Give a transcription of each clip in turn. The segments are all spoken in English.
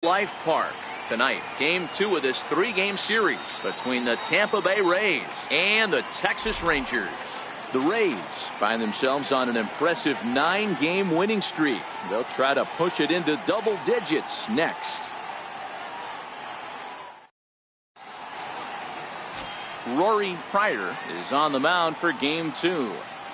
Life Park. Tonight, game 2 of this 3-game series between the Tampa Bay Rays and the Texas Rangers. The Rays find themselves on an impressive 9-game winning streak. They'll try to push it into double digits next. Rory Pryor is on the mound for game 2.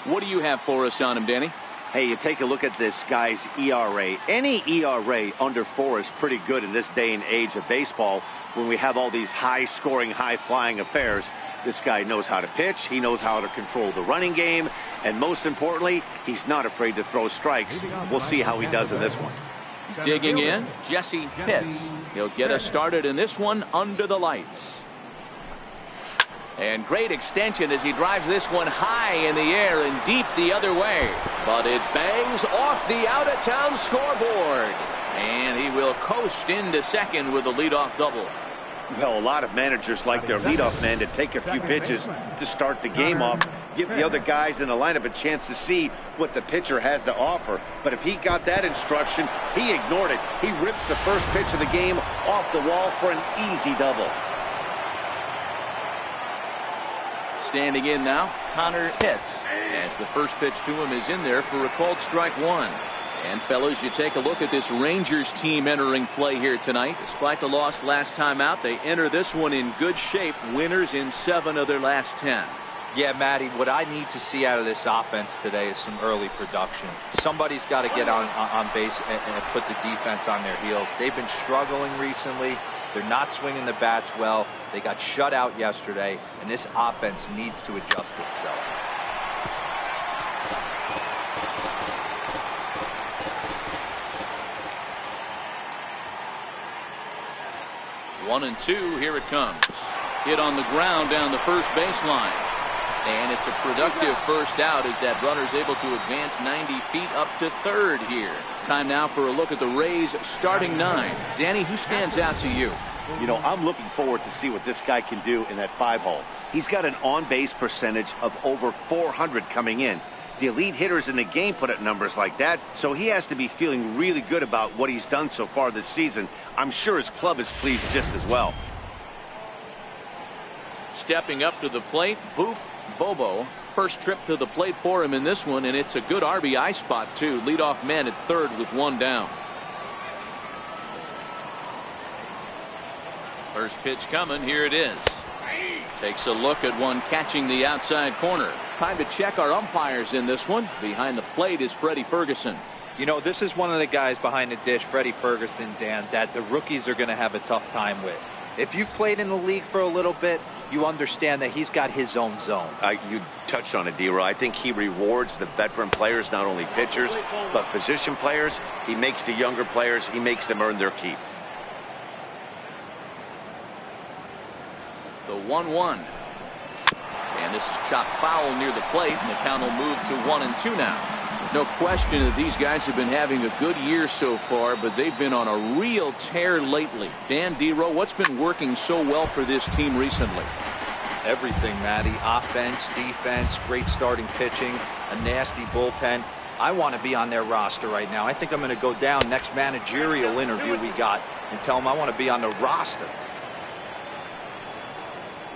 What do you have for us on him, Danny? Hey, you take a look at this guy's ERA. Any ERA under 4 is pretty good in this day and age of baseball when we have all these high-scoring, high-flying affairs. This guy knows how to pitch. He knows how to control the running game. And most importantly, he's not afraid to throw strikes. We'll see how he does in this one. Digging in, Jesse Pitts. He'll get us started in this one under the lights. And great extension as he drives this one high in the air and deep the other way. But it bangs off the out-of-town scoreboard. And he will coast into second with a leadoff double. Well, a lot of managers like their leadoff man to take a few pitches to start the game off, give the other guys in the lineup a chance to see what the pitcher has to offer. But if he got that instruction, he ignored it. He rips the first pitch of the game off the wall for an easy double. Standing in now, Connor Pitts, as the first pitch to him is in there for a called strike 1. And fellas, you take a look at this Rangers team entering play here tonight. Despite the loss last time out, they enter this one in good shape, winners in 7 of their last 10. Yeah, Matty, what I need to see out of this offense today is some early production. Somebody's got to get on base and put the defense on their heels. They've been struggling recently. They're not swinging the bats well. They got shut out yesterday, and this offense needs to adjust itself. One and 2, here it comes. Hit on the ground down the first baseline. And it's a productive first out as that runner's able to advance 90 feet up to third here. Time now for a look at the Rays starting 9. Danny, who stands out to you? You know, I'm looking forward to see what this guy can do in that 5-hole. He's got an on-base percentage of over 400 coming in. The elite hitters in the game put up numbers like that, so he has to be feeling really good about what he's done so far this season. I'm sure his club is pleased just as well. Stepping up to the plate, Boof Bobo. First trip to the plate for him in this one, and it's a good RBI spot too. Leadoff man at third with 1 down. First pitch coming, here it is. Takes a look at one catching the outside corner. Time to check our umpires in this one. Behind the plate is Freddie Ferguson. You know, this is one of the guys behind the dish, Freddie Ferguson, Dan, that the rookies are going to have a tough time with. If you've played in the league for a little bit, you understand that he's got his own zone. You touched on it, D-Roy. I think he rewards the veteran players, not only pitchers, but position players. He makes the younger players, he makes them earn their keep. The 1-1. And this is chopped foul near the plate, and the count will move to 1-2 now. No question that these guys have been having a good year so far, but they've been on a real tear lately. Dan Dero, what's been working so well for this team recently? Everything, Matty. Offense, defense, great starting pitching, a nasty bullpen. I want to be on their roster right now. I think I'm going to go down next managerial interview we got and tell them I want to be on the roster.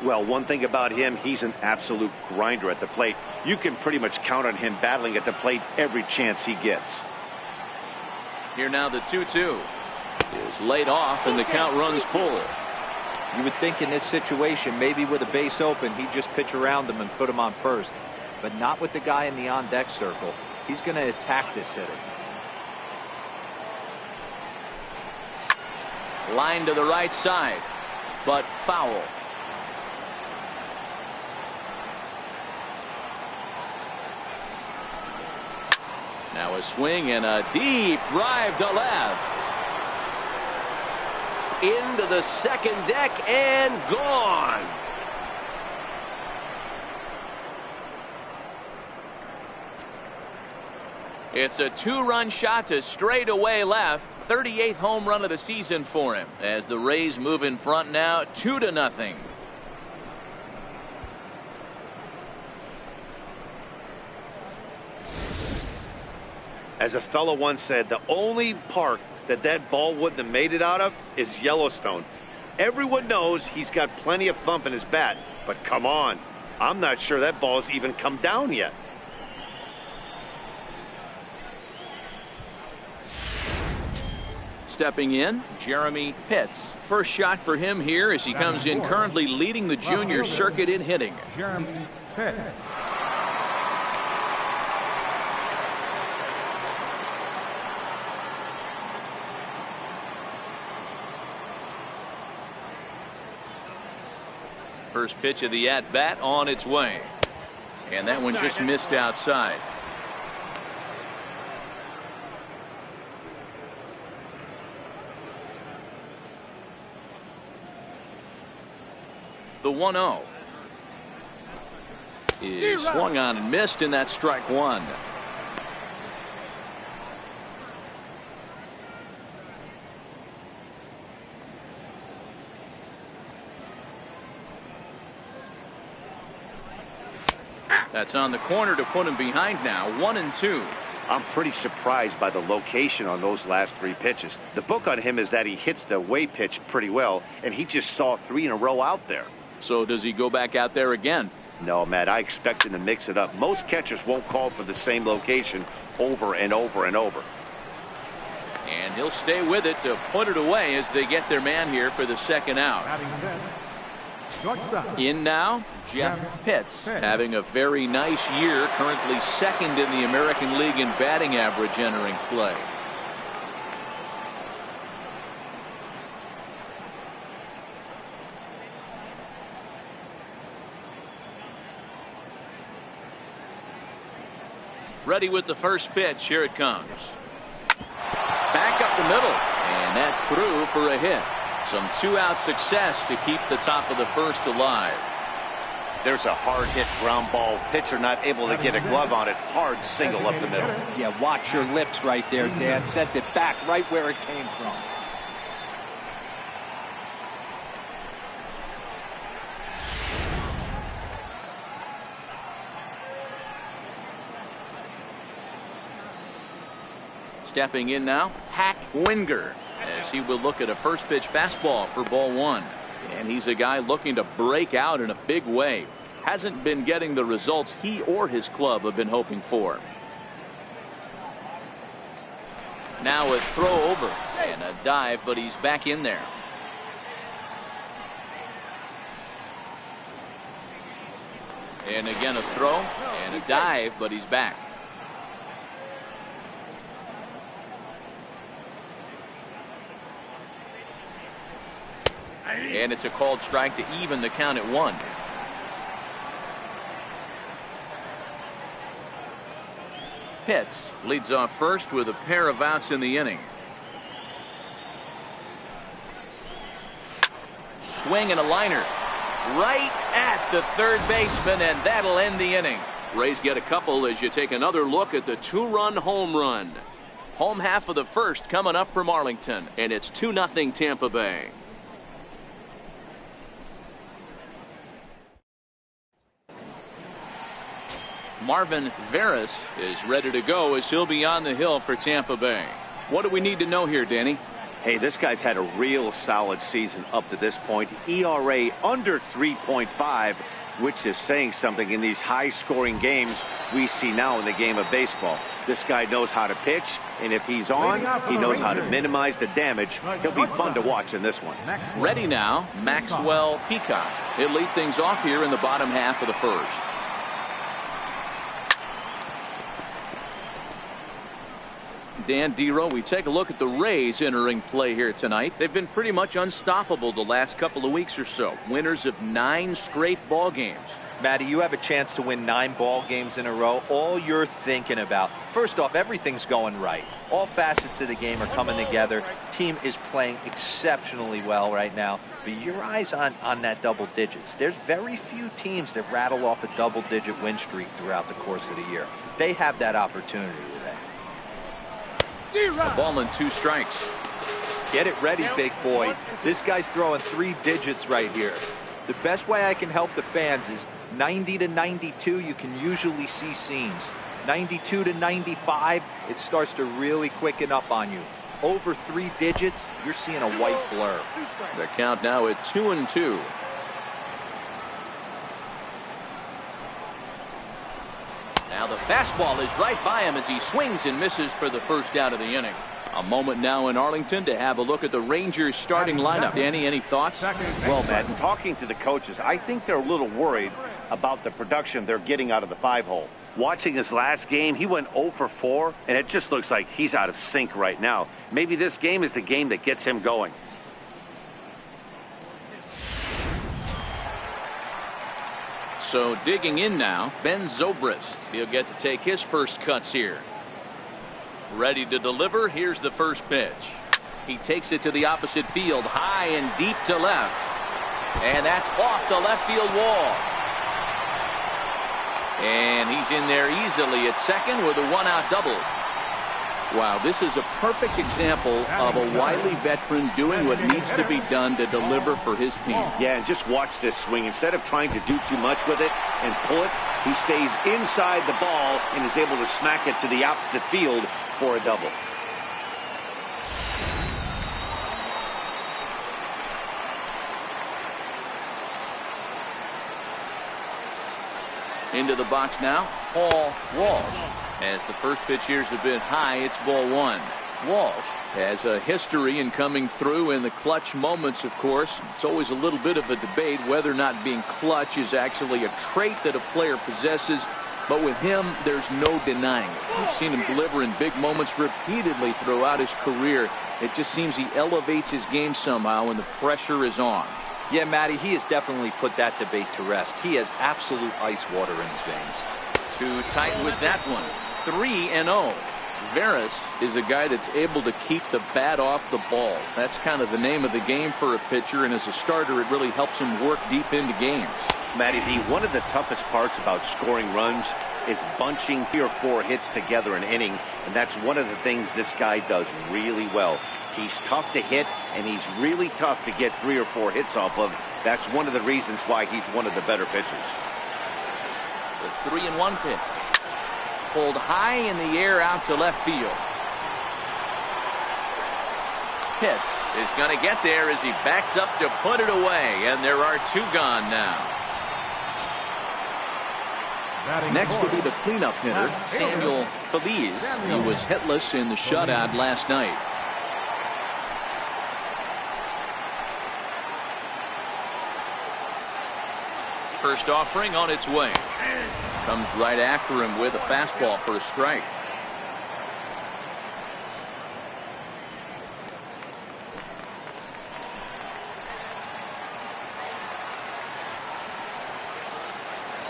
Well, one thing about him, he's an absolute grinder at the plate. You can pretty much count on him battling at the plate every chance he gets. Here now the 2-2 is laid off, and the count runs full. You would think in this situation, maybe with a base open, he'd just pitch around him and put him on first. But not with the guy in the on-deck circle. He's going to attack this hitter. Line to the right side, but foul. Now a swing and a deep drive to left. Into the second deck and gone. It's a 2-run shot to straightaway left. 38th home run of the season for him as the Rays move in front now 2-0. As a fellow once said, the only park that ball wouldn't have made it out of is Yellowstone. Everyone knows he's got plenty of thump in his bat, but come on, I'm not sure that ball's even come down yet. Stepping in, Jeremy Pitts. First shot for him here as he comes in currently leading the junior circuit in hitting. Jeremy Pitts. First pitch of the at-bat on its way. And that one just missed outside. The 1-0 is swung on and missed, and that's strike one. That's on the corner to put him behind now. 1-2. I'm pretty surprised by the location on those last three pitches. The book on him is that he hits the away pitch pretty well, and he just saw 3 in a row out there. So does he go back out there again? No, Matt, I expect him to mix it up. Most catchers won't call for the same location over and over and over. And he'll stay with it to put it away as they get their man here for the second out. In now, Jeff Pitts, having a very nice year, currently second in the American League in batting average entering play. Ready with the first pitch. Here it comes. Back up the middle, and that's through for a hit. Some 2-out success to keep the top of the first alive. There's a hard hit ground ball. Pitcher not able to get a glove on it. Hard single up the middle. Yeah, watch your lips right there, Dan. Sent it back right where it came from. Stepping in now, Hack Winger, as he will look at a first pitch fastball for ball one. And he's a guy looking to break out in a big way. Hasn't been getting the results he or his club have been hoping for. Now a throw over and a dive, but he's back in there. And again a throw and a dive, but he's back. And it's a called strike to even the count at 1. Pitts leads off first with a pair of outs in the inning. Swing and a liner right at the third baseman, and that'll end the inning. Rays get a couple as you take another look at the 2-run home run. Home half of the first coming up from Arlington, and it's 2-0 Tampa Bay. Marvin Veras is ready to go as he'll be on the hill for Tampa Bay. What do we need to know here, Danny? Hey, this guy's had a real solid season up to this point. ERA under 3.5, which is saying something in these high-scoring games we see now in the game of baseball. This guy knows how to pitch, and if he's on, he knows how to minimize the damage. He'll be fun to watch in this one. Ready now, Maxwell Peacock. He'll lead things off here in the bottom half of the first. Dan Dero, we take a look at the Rays entering play here tonight. They've been pretty much unstoppable the last couple of weeks or so. Winners of 9 straight ball games. Matty, you have a chance to win 9 ball games in a row. All you're thinking about, first off, everything's going right. All facets of the game are coming together. Team is playing exceptionally well right now. But your eyes on that double digits. There's very few teams that rattle off a double-digit win streak throughout the course of the year. They have that opportunity today. A ball and 2 strikes. Get it ready, big boy. This guy's throwing 3 digits right here. The best way I can help the fans is 90 to 92, you can usually see seams. 92 to 95, it starts to really quicken up on you. over 3 digits, you're seeing a white blur. The count now at 2-2. Now the fastball is right by him as he swings and misses for the first out of the inning. A moment now in Arlington to have a look at the Rangers starting lineup. Danny, any thoughts? Well, Matt, in talking to the coaches, I think they're a little worried about the production they're getting out of the 5-hole. Watching his last game, he went 0 for 4, and it just looks like he's out of sync right now. Maybe this game is the game that gets him going. So digging in now, Ben Zobrist. He'll get to take his first cuts here. Ready to deliver. Here's the first pitch. He takes it to the opposite field, high and deep to left. And that's off the left field wall. And he's in there easily at second with a 1-out double. Wow, this is a perfect example of a wily veteran doing what needs to be done to deliver for his team. Yeah, and just watch this swing. Instead of trying to do too much with it and pull it, he stays inside the ball and is able to smack it to the opposite field for a double. Into the box now, Paul Walsh. As the first pitch here's a bit high, it's ball 1. Walsh has a history in coming through in the clutch moments, of course. It's always a little bit of a debate whether or not being clutch is actually a trait that a player possesses. But with him, there's no denying it. We've seen him deliver in big moments repeatedly throughout his career. It just seems he elevates his game somehow when the pressure is on. Yeah, Matty, he has definitely put that debate to rest. He has absolute ice water in his veins. Too tight with that one. 3-0. Veras is a guy that's able to keep the bat off the ball. That's kind of the name of the game for a pitcher, and as a starter, it really helps him work deep into games. Matty V, one of the toughest parts about scoring runs is bunching 3 or 4 hits together an inning, and that's one of the things this guy does really well. He's tough to hit, and he's really tough to get 3 or 4 hits off of. That's one of the reasons why he's one of the better pitchers. The 3-1 pitch. Pulled high in the air out to left field. Pitts is going to get there as he backs up to put it away, and there are 2 gone now. Next will be the cleanup hitter, Samuel Feliz. He was hitless in the shutout last night. First offering on its way. Comes right after him with a fastball for a strike.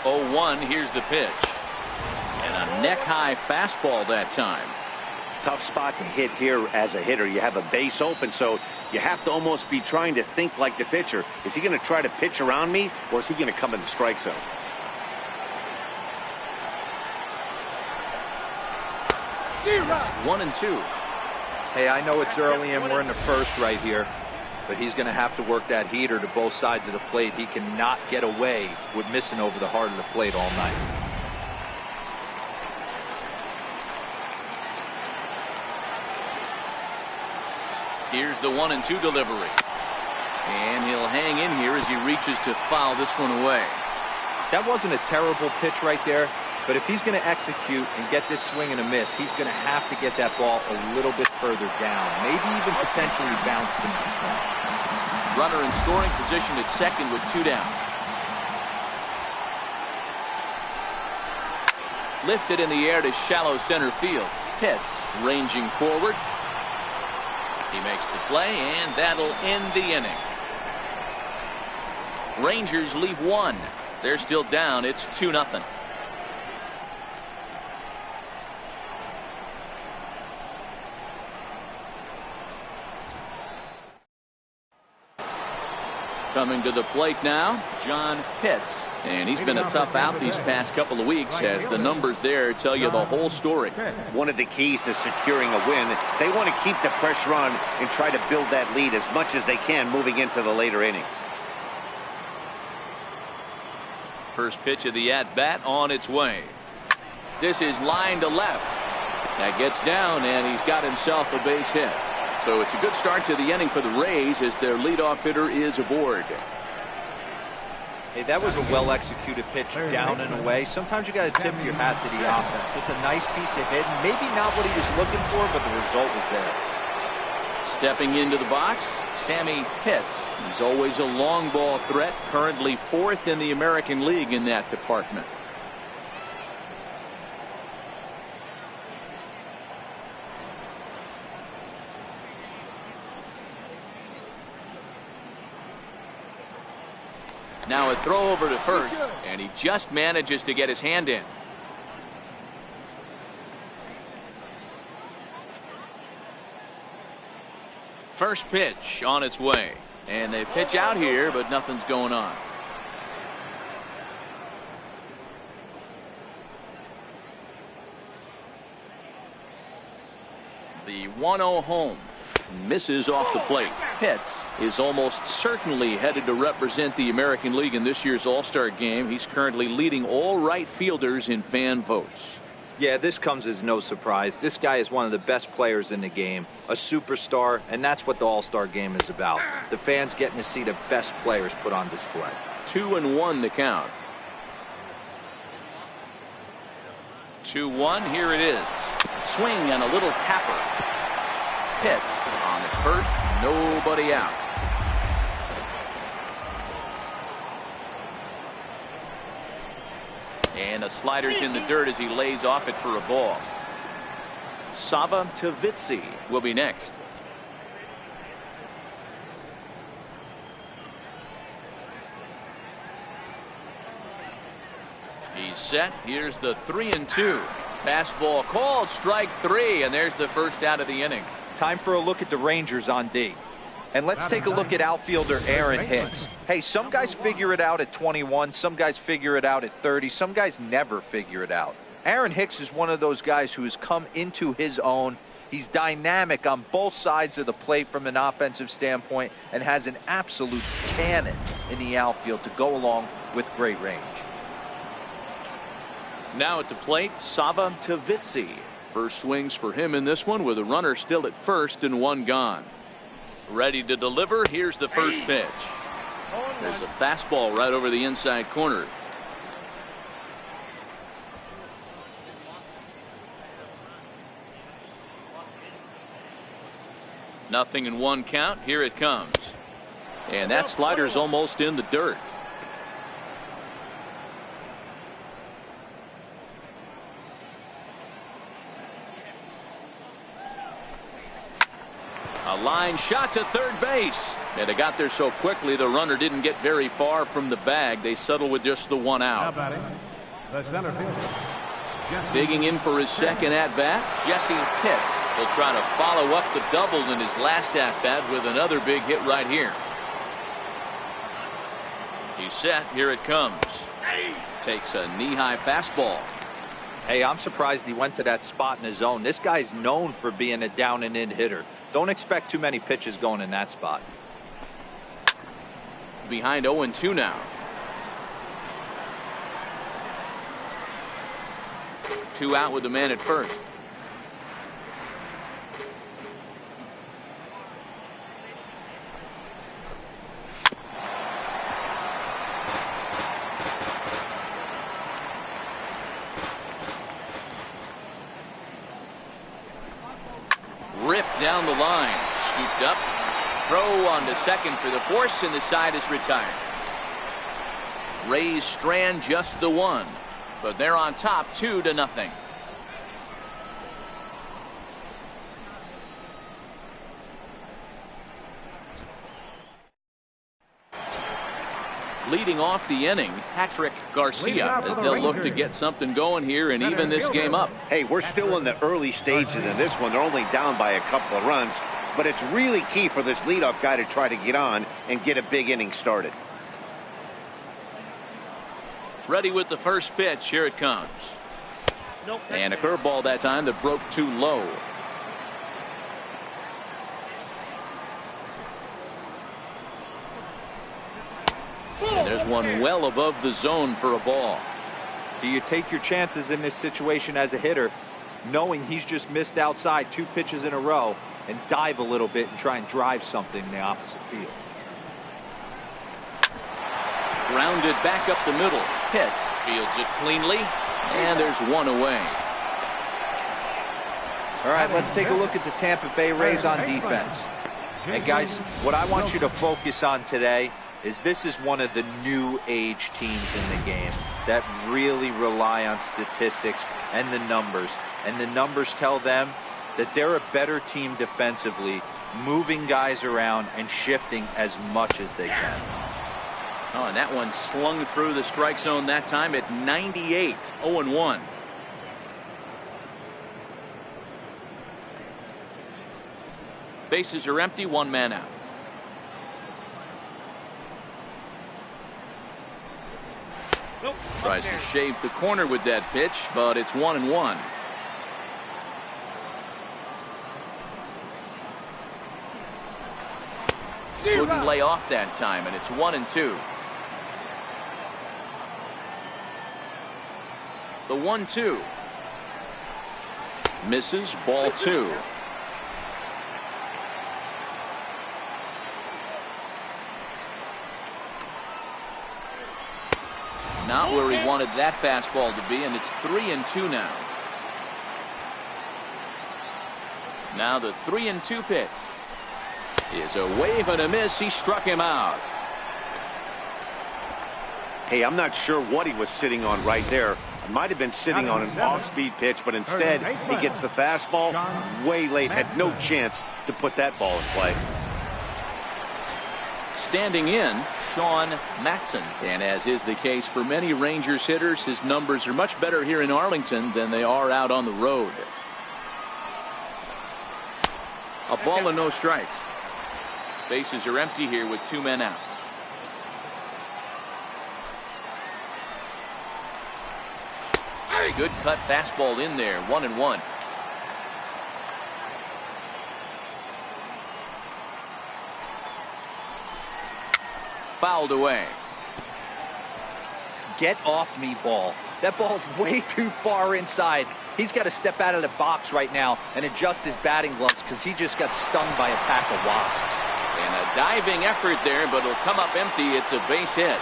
Oh, 1, here's the pitch. And a neck-high fastball that time. Tough spot to hit here as a hitter. You have a base open, so you have to almost be trying to think like the pitcher. Is he going to try to pitch around me, or is he going to come in the strike zone? It's 1-2. Hey, I know it's early and we're in the first right here, but he's going to have to work that heater to both sides of the plate. He cannot get away with missing over the heart of the plate all night. Here's the 1-2 delivery. And he'll hang in here as he reaches to foul this one away. That wasn't a terrible pitch right there, but if he's going to execute and get this swing and a miss, he's going to have to get that ball a little bit further down, maybe even potentially bounce the next one. Runner in scoring position at second with 2 down. Lifted in the air to shallow center field. Pitts ranging forward. He makes the play, and that'll end the inning. Rangers leave 1. They're still down. It's 2-0. Coming to the plate now, John Pitts. And he's been a tough out these past couple of weeks, as the numbers there tell you the whole story. One of the keys to securing a win, they want to keep the pressure on and try to build that lead as much as they can moving into the later innings. First pitch of the at-bat on its way. This is line to left. That gets down, and he's got himself a base hit. So it's a good start to the inning for the Rays as their leadoff hitter is aboard. Hey, that was a well-executed pitch down and away. Sometimes you got to tip your hat to the offense. It's a nice piece of hitting. Maybe not what he was looking for, but the result was there. Stepping into the box, Sammy Pitts. He's always a long ball threat, currently 4th in the American League in that department. Now a throw over to first, and he just manages to get his hand in. First pitch on its way, and they pitch out here, but nothing's going on. The 1-0 home. Misses off the plate. Pitts is almost certainly headed to represent the American League in this year's All-Star game. He's currently leading all right fielders in fan votes. Yeah, this comes as no surprise. This guy is one of the best players in the game, a superstar, and that's what the All-Star game is about. The fans getting to see the best players put on display. 2-1 the count. 2-1, here it is. Swing and a little tapper. Pitts on at first, nobody out. And the slider's in the dirt as he lays off it for a ball. Sava Tavitsi will be next. He's set. Here's the 3-2. Fastball called, strike 3, and there's the first out of the inning. Time for a look at the Rangers on D. And let's take a look at outfielder Aaron Hicks. Hey, some guys figure it out at 21, some guys figure it out at 30, some guys never figure it out. Aaron Hicks is one of those guys who has come into his own. He's dynamic on both sides of the plate from an offensive standpoint and has an absolute cannon in the outfield to go along with great range. Now at the plate, Sava Tavitsi. First swings for him in this one with a runner still at first and one gone. Ready to deliver. Here's the first pitch. There's a fastball right over the inside corner. Nothing in one count. Here it comes. And that slider's almost in the dirt. A line shot to third base. And it got there so quickly the runner didn't get very far from the bag. They settle with just the one out. The center fielder. Digging in for his second at-bat, Jesse Pitts. He'll try to follow up the double in his last at-bat with another big hit right here. He's set. Here it comes. Takes a knee-high fastball. Hey, I'm surprised he went to that spot in his own. This guy's known for being a down and in hitter. Don't expect too many pitches going in that spot. Behind 0-2 now. 2 out with the man at first. Ripped down the line. Scooped up. Throw on to second for the force, and the side is retired. Rays strand just the one, but they're on top 2-0. Leading off the inning, Patrick Garcia, as they'll look to get something going here and even this game up. Hey, we're still in the early stages of this one. They're only down by a couple of runs, but it's really key for this leadoff guy to try to get on and get a big inning started. Ready with the first pitch. Here it comes. And a curveball that time that broke too low. And there's one well above the zone for a ball. Do you take your chances in this situation as a hitter, knowing he's just missed outside 2 pitches in a row? and dive a little bit and try and drive something in the opposite field. Grounded back up the middle. Pitts fields it cleanly, and there's one away. All right, let's take a look at the Tampa Bay Rays on defense. And guys, what I want you to focus on today is this is one of the new age teams in the game that really rely on statistics and the numbers. And the numbers tell them that they're a better team defensively, moving guys around and shifting as much as they can. Oh, and that one slung through the strike zone that time at 98, 0-1. Bases are empty, one man out. Tries to shave the corner with that pitch, but it's 1-1. Couldn't lay off that time, and it's 1-2. The 1-2 misses, ball 2. Not where he wanted that fastball to be, and it's 3-2 now. Now the 3-2 pitch is a wave and a miss. He struck him out. Hey, I'm not sure what he was sitting on right there. It might have been sitting on an off-speed pitch, but instead he gets the fastball way late. Had no chance to put that ball in play. Standing in, Sean Matson. And as is the case for many Rangers hitters, his numbers are much better here in Arlington than they are out on the road. A ball and no strikes. Bases are empty here with 2 men out. Good cut fastball in there, 1-1. Fouled away. Get off me, ball. That ball's way too far inside. He's got to step out of the box right now and adjust his batting gloves because he just got stung by a pack of wasps. And a diving effort there, but it'll come up empty. It's a base hit.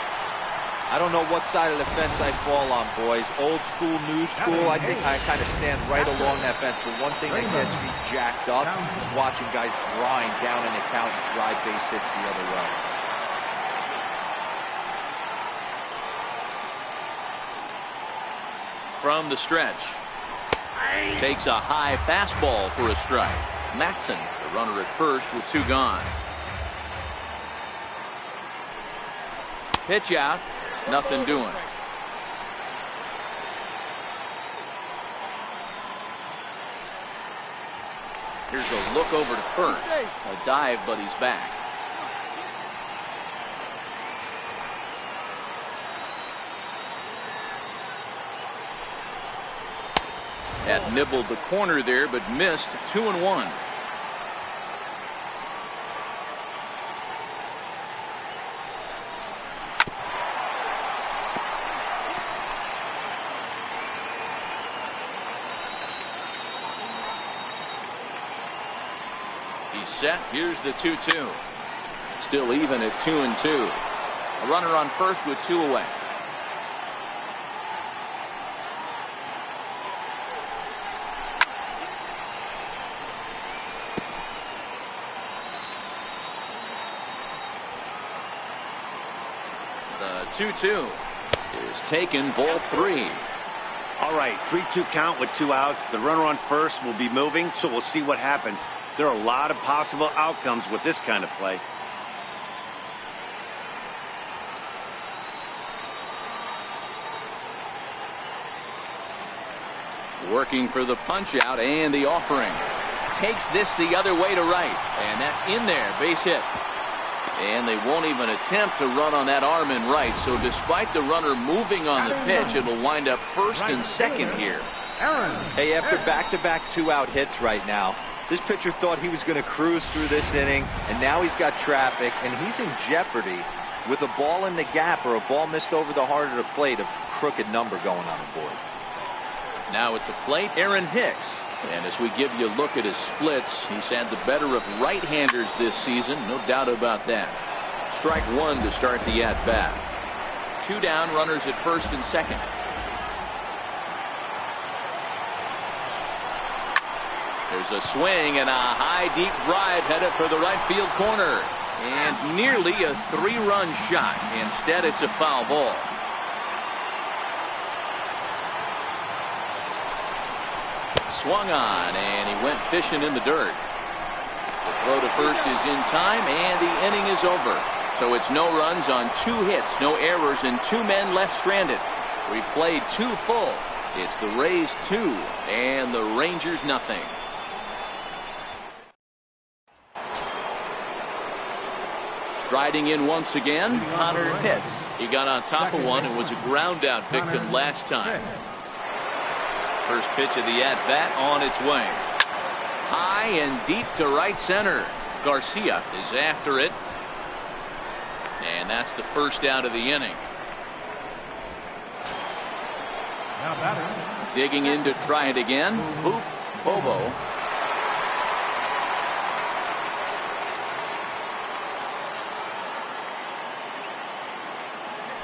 I don't know what side of the fence I fall on, boys. Old school, new school. I think I kind of stand right along that fence. But one thing that gets me jacked up is watching guys grind down an account and drive base hits the other way. From the stretch. Takes a high fastball for a strike. Matson, the runner at first with 2 gone. Pitch out. Nothing doing. Here's a look over to first. A dive, but he's back. Had nibbled the corner there, but missed. 2-1. He's set. Here's the 2-2. Still even at 2-2. A runner on first with 2 away. The 2-2 is taken, ball 3. All right, 3-2 count with 2 outs. The runner on first will be moving, so we'll see what happens. There are a lot of possible outcomes with this kind of play. Working for the punch out and the offering. Takes this the other way to right. And that's in there. Base hit. And they won't even attempt to run on that arm in right. So despite the runner moving on the pitch, it'll wind up first and second here. Hey, after back-to-back 2-out hits right now, this pitcher thought he was going to cruise through this inning, and now he's got traffic, and he's in jeopardy with a ball in the gap or a ball missed over the heart of the plate, a crooked number going on the board. Now at the plate, Aaron Hicks. And as we give you a look at his splits, he's had the better of right-handers this season, no doubt about that. Strike one to start the at-bat. 2 down, runners at first and second. There's a swing and a high deep drive headed for the right field corner. And nearly a 3-run shot. Instead, it's a foul ball. Swung on, and he went fishing in the dirt. The throw to first is in time, and the inning is over. So it's no runs on 2 hits, no errors, and 2 men left stranded. We played 2 full. It's the Rays 2 and the Rangers nothing. Striding in once again, Connor Pitts. He got on top of one and was a ground out victim last time. First pitch of the at-bat on its way. High and deep to right center. Garcia is after it. And that's the first out of the inning. Digging in to try it again. Poof, Bobo.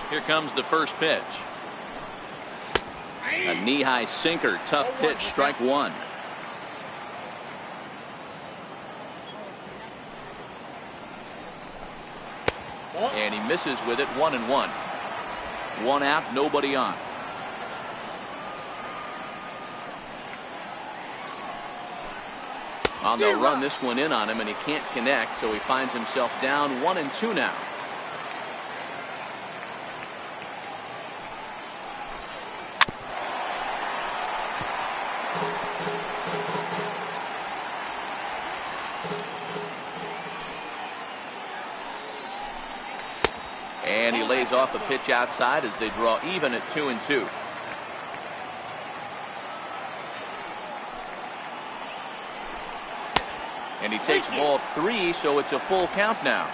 Here comes the first pitch. A knee-high sinker, tough pitch, strike one. And he misses with it, 1-1. 1 out, nobody on. Well, they'll run this one in on him, and he can't connect, so he finds himself down 1-2 now. And he lays off a pitch outside as they draw even at 2-2. And he takes ball 3, so it's a full count now.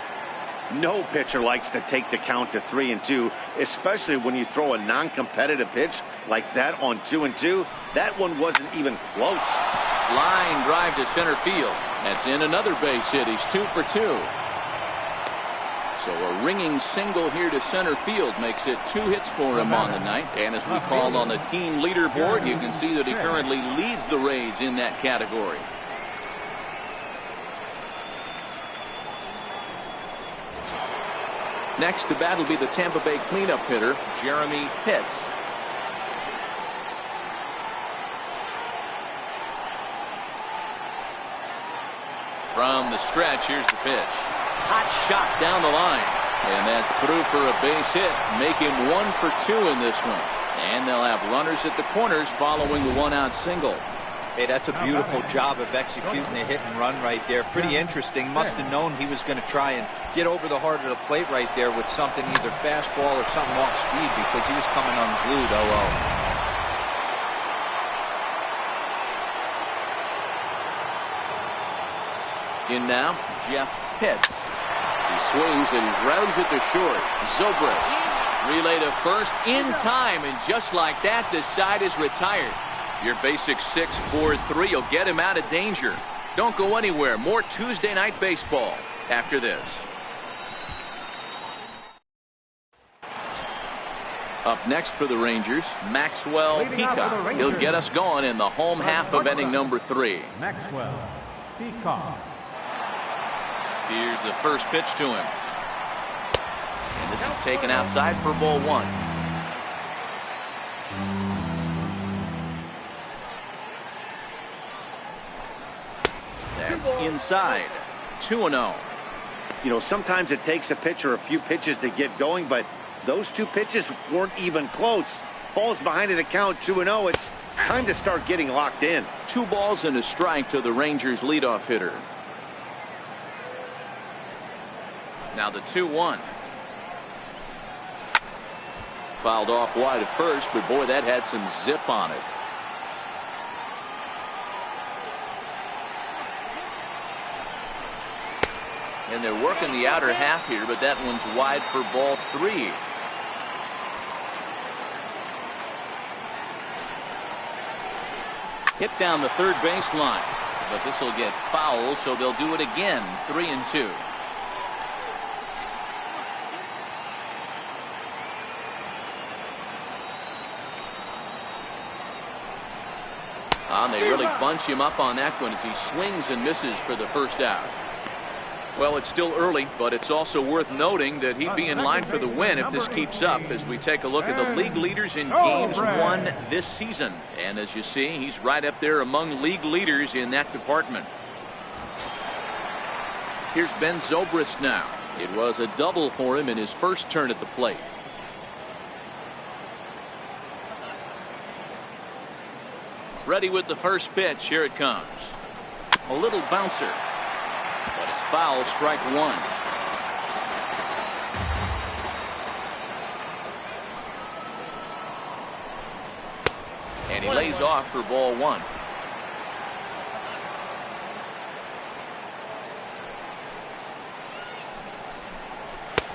No pitcher likes to take the count to 3-2, especially when you throw a non-competitive pitch like that on 2-2. That one wasn't even close. Line drive to center field. That's in another base hit. He's 2 for 2. So a ringing single here to center field makes it 2 hits for him on the night. And as we call on the team leaderboard, you can see that he currently leads the Rays in that category. Next to bat will be the Tampa Bay cleanup hitter, Jeremy Pitts. From the stretch, here's the pitch. Hot shot down the line. And that's through for a base hit. Make him 1 for 2 in this one. And they'll have runners at the corners following the 1-out single. Hey, that's a beautiful job of executing the hit and run right there. Pretty interesting. Must have known he was going to try and get over the heart of the plate right there with something, either fastball or something off speed, because he was coming unglued 0-0. In now, Jeff Pitts. He swings and grounds it to short. Zobrist. Relay to first in time, and just like that, the side is retired. Your basic 6-4-3 will get him out of danger. Don't go anywhere. More Tuesday night baseball after this. Up next for the Rangers, Maxwell Peacock. He'll get us going in the home half of inning number 3. Maxwell Peacock. Here's the first pitch to him. And this is taken outside for ball 1. That's inside. 2-0. You know, sometimes it takes a pitcher a few pitches to get going, but those 2 pitches weren't even close. Falls behind in the count, 2-0. It's time to start getting locked in. 2 balls and a strike to the Rangers leadoff hitter. Now the 2-1. Fouled off wide at first, but boy, that had some zip on it. And they're working the outer half here, but that one's wide for ball 3. Hit down the third baseline, but this will get foul, so they'll do it again. 3-2. They really bunch him up on that one as he swings and misses for the first out. Well, it's still early, but it's also worth noting that he'd be in line for the win if this keeps up as we take a look at the league leaders in games won this season. And as you see, he's right up there among league leaders in that department. Here's Ben Zobrist now. It was a double for him in his first turn at the plate. Ready with the first pitch. Here it comes. A little bouncer. But it's foul, strike one. And he lays off for ball one.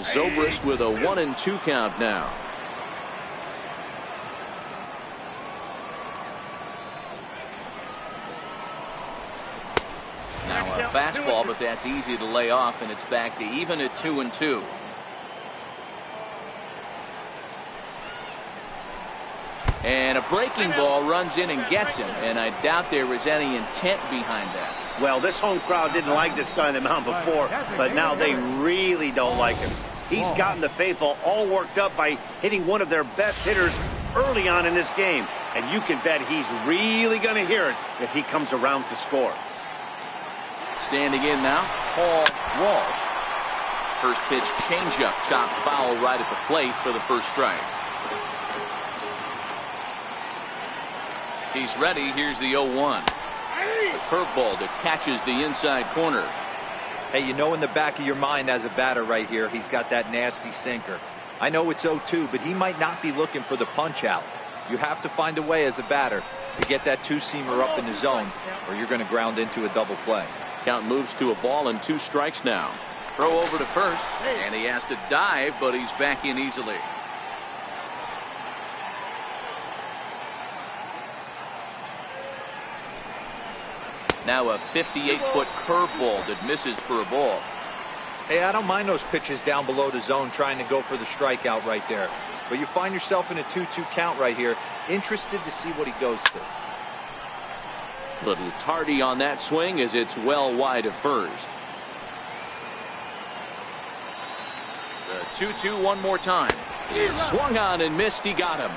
Zobrist with a 1-2 count now. Now a fastball, but that's easy to lay off, and it's back to even at 2-2. And a breaking ball runs in and gets him, and I doubt there was any intent behind that. Well, this home crowd didn't like this guy on the mound before, but now they really don't like him. He's gotten the faithful all worked up by hitting one of their best hitters early on in this game, and you can bet he's really going to hear it if he comes around to score. Standing in now, Paul Walsh. First pitch changeup, chopped foul right at the plate for the first strike. He's ready. Here's the 0-1. The curveball that catches the inside corner. Hey, you know in the back of your mind as a batter right here, he's got that nasty sinker. I know it's 0-2, but he might not be looking for the punch out. You have to find a way as a batter to get that two-seamer up in the zone, or you're going to ground into a double play. Count moves to a ball and 2 strikes now. Throw over to first, and he has to dive, but he's back in easily. Now a 58-foot curveball that misses for a ball. Hey, I don't mind those pitches down below the zone trying to go for the strikeout right there. But you find yourself in a 2-2 count right here. Interested to see what he goes to. Little tardy on that swing as it's well wide of first. The 2-2 one more time. He swung on and missed. He got him.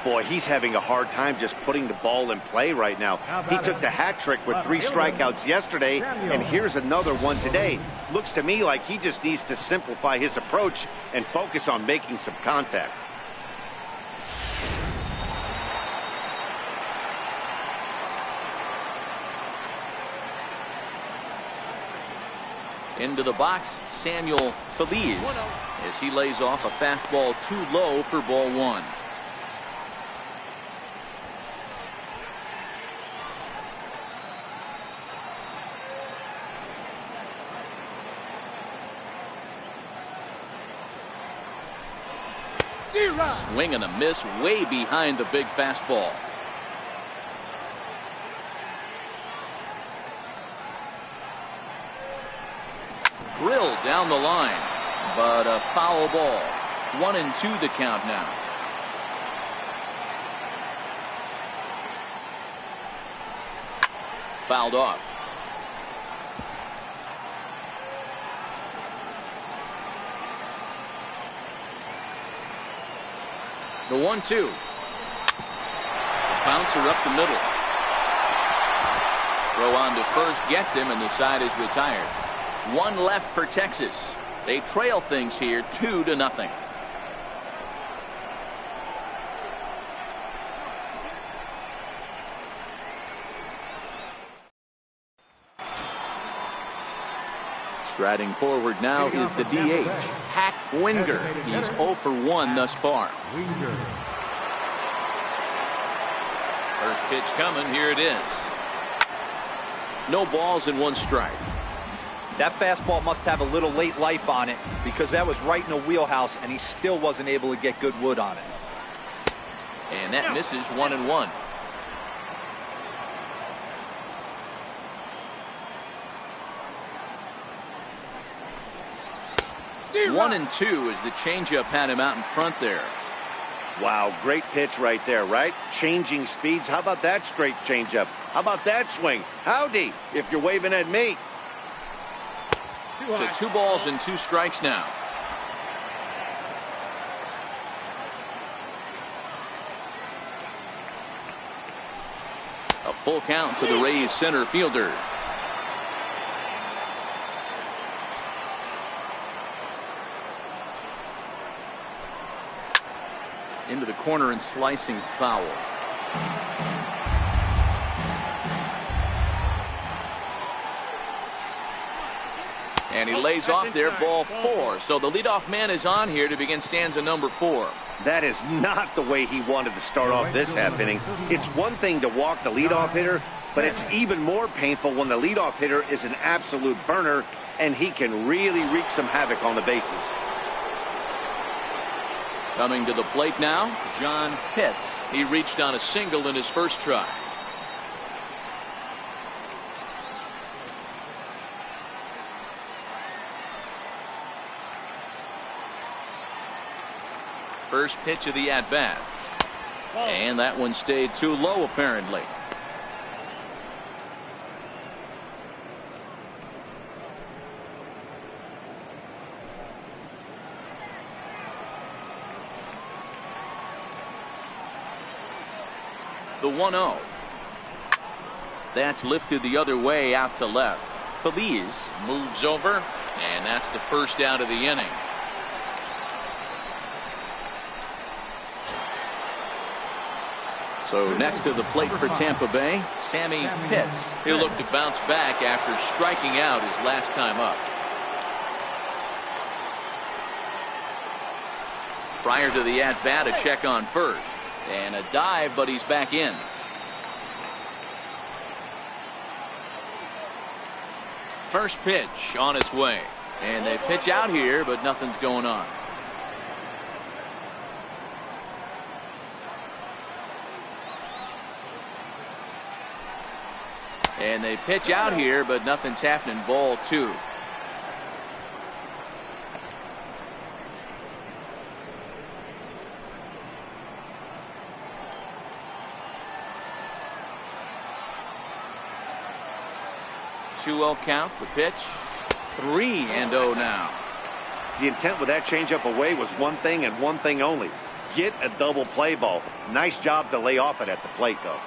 Boy, he's having a hard time just putting the ball in play right now. He took the hat trick with 3 strikeouts yesterday, and here's another one today. Looks to me like he just needs to simplify his approach and focus on making some contact. Into the box, Samuel Feliz, as he lays off a fastball too low for ball one. Swing and a miss way behind the big fastball. Drilled down the line, but a foul ball. 1-2 the count now. Fouled off. The 1-2. Bouncer up the middle. Throw on to first gets him, and the side is retired. 1 left for Texas. They trail things here 2-0. Striding forward now is the DH, Hack Winger. He's 0 for 1 thus far. First pitch coming. Here it is. No balls and 1 strike. That fastball must have a little late life on it because that was right in the wheelhouse, and he still wasn't able to get good wood on it. And that misses 1-1. 1-2 as the changeup had him out in front there. Wow, great pitch right there, right? Changing speeds. How about that straight changeup? How about that swing? Howdy, if you're waving at me. To 2 balls and 2 strikes now. A full count to the Rays center fielder. Into the corner and slicing foul. And he lays off there, ball 4. So the leadoff man is on here to begin stanza number 4. That is not the way he wanted to start off this half inning. It's one thing to walk the leadoff hitter, but it's even more painful when the leadoff hitter is an absolute burner and he can really wreak some havoc on the bases. Coming to the plate now, John Pitts. He reached on a single in his first try. First pitch of the at-bat. And that one stayed too low, apparently. The 1-0. That's lifted the other way out to left. Feliz moves over, and that's the first out of the inning. So next to the plate for Tampa Bay, Sammy Pitts. He'll look to bounce back after striking out his last time up. Prior to the at-bat, a check on first. And a dive, but he's back in. First pitch on its way. And they pitch out here, but nothing's going on. And they pitch out here, but nothing's happening. Ball 2. Two-0 count. The pitch. 3-0 now. The intent with that changeup away was one thing and one thing only. Get a double play ball. Nice job to lay off it at the plate, though.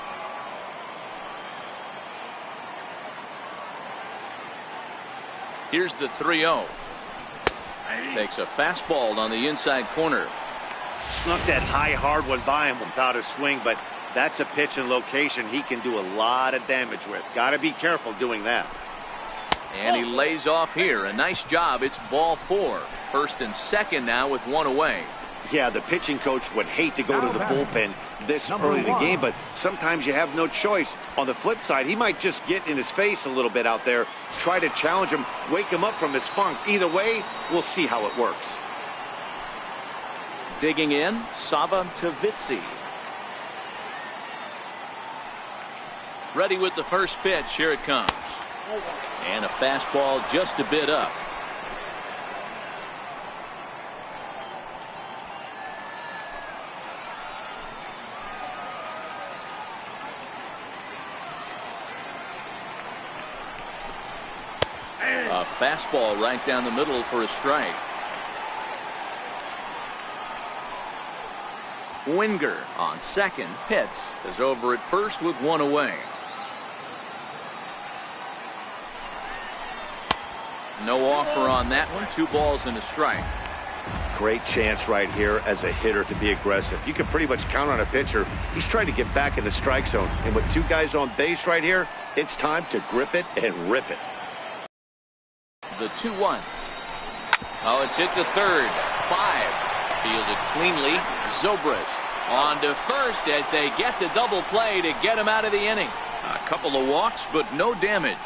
Here's the 3-0. Takes a fastball on the inside corner. Snuck that high hard one by him without a swing, but that's a pitch and location he can do a lot of damage with. Got to be careful doing that. And he lays off here. A nice job. It's ball 4. First and second now with 1 away. Yeah, the pitching coach would hate to go to the bullpen this early in the game, but sometimes you have no choice. On the flip side, he might just get in his face a little bit out there, try to challenge him, wake him up from his funk. Either way, we'll see how it works. Digging in, Sava Tavitsi. Ready with the first pitch. Here it comes. And a fastball just a bit up. A fastball right down the middle for a strike. Winger on second. Pitts is over at first with 1 away. No offer on that one. 2 balls and a strike. Great chance right here as a hitter to be aggressive. You can pretty much count on a pitcher. He's trying to get back in the strike zone. And with 2 guys on base right here, it's time to grip it and rip it. The 2-1. Oh, it's hit to third. 5. Fielded cleanly. Zobrist on to first as they get the double play to get him out of the inning. A couple of walks, but no damage.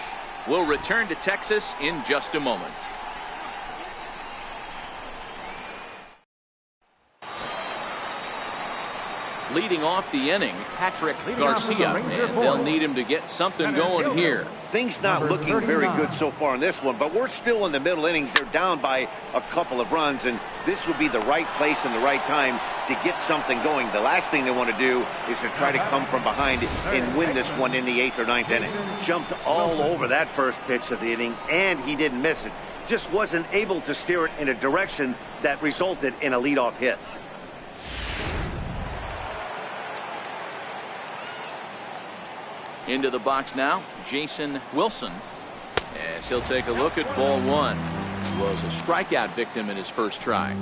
We'll return to Texas in just a moment. Leading off the inning, Patrick Garcia, and they'll need him to get something going here. Things not Number looking very 39. good so far in this one, but we're still in the middle innings. They're down by a couple of runs, and this would be the right place and the right time to get something going. The last thing they want to do is to try to come from behind and win this one in the 8th or 9th inning. Jumped all over that first pitch of the inning, and he didn't miss it. Just wasn't able to steer it in a direction that resulted in a leadoff hit. Into the box now, Jason Wilson, as he'll take a look at ball one. He was a strikeout victim in his first try.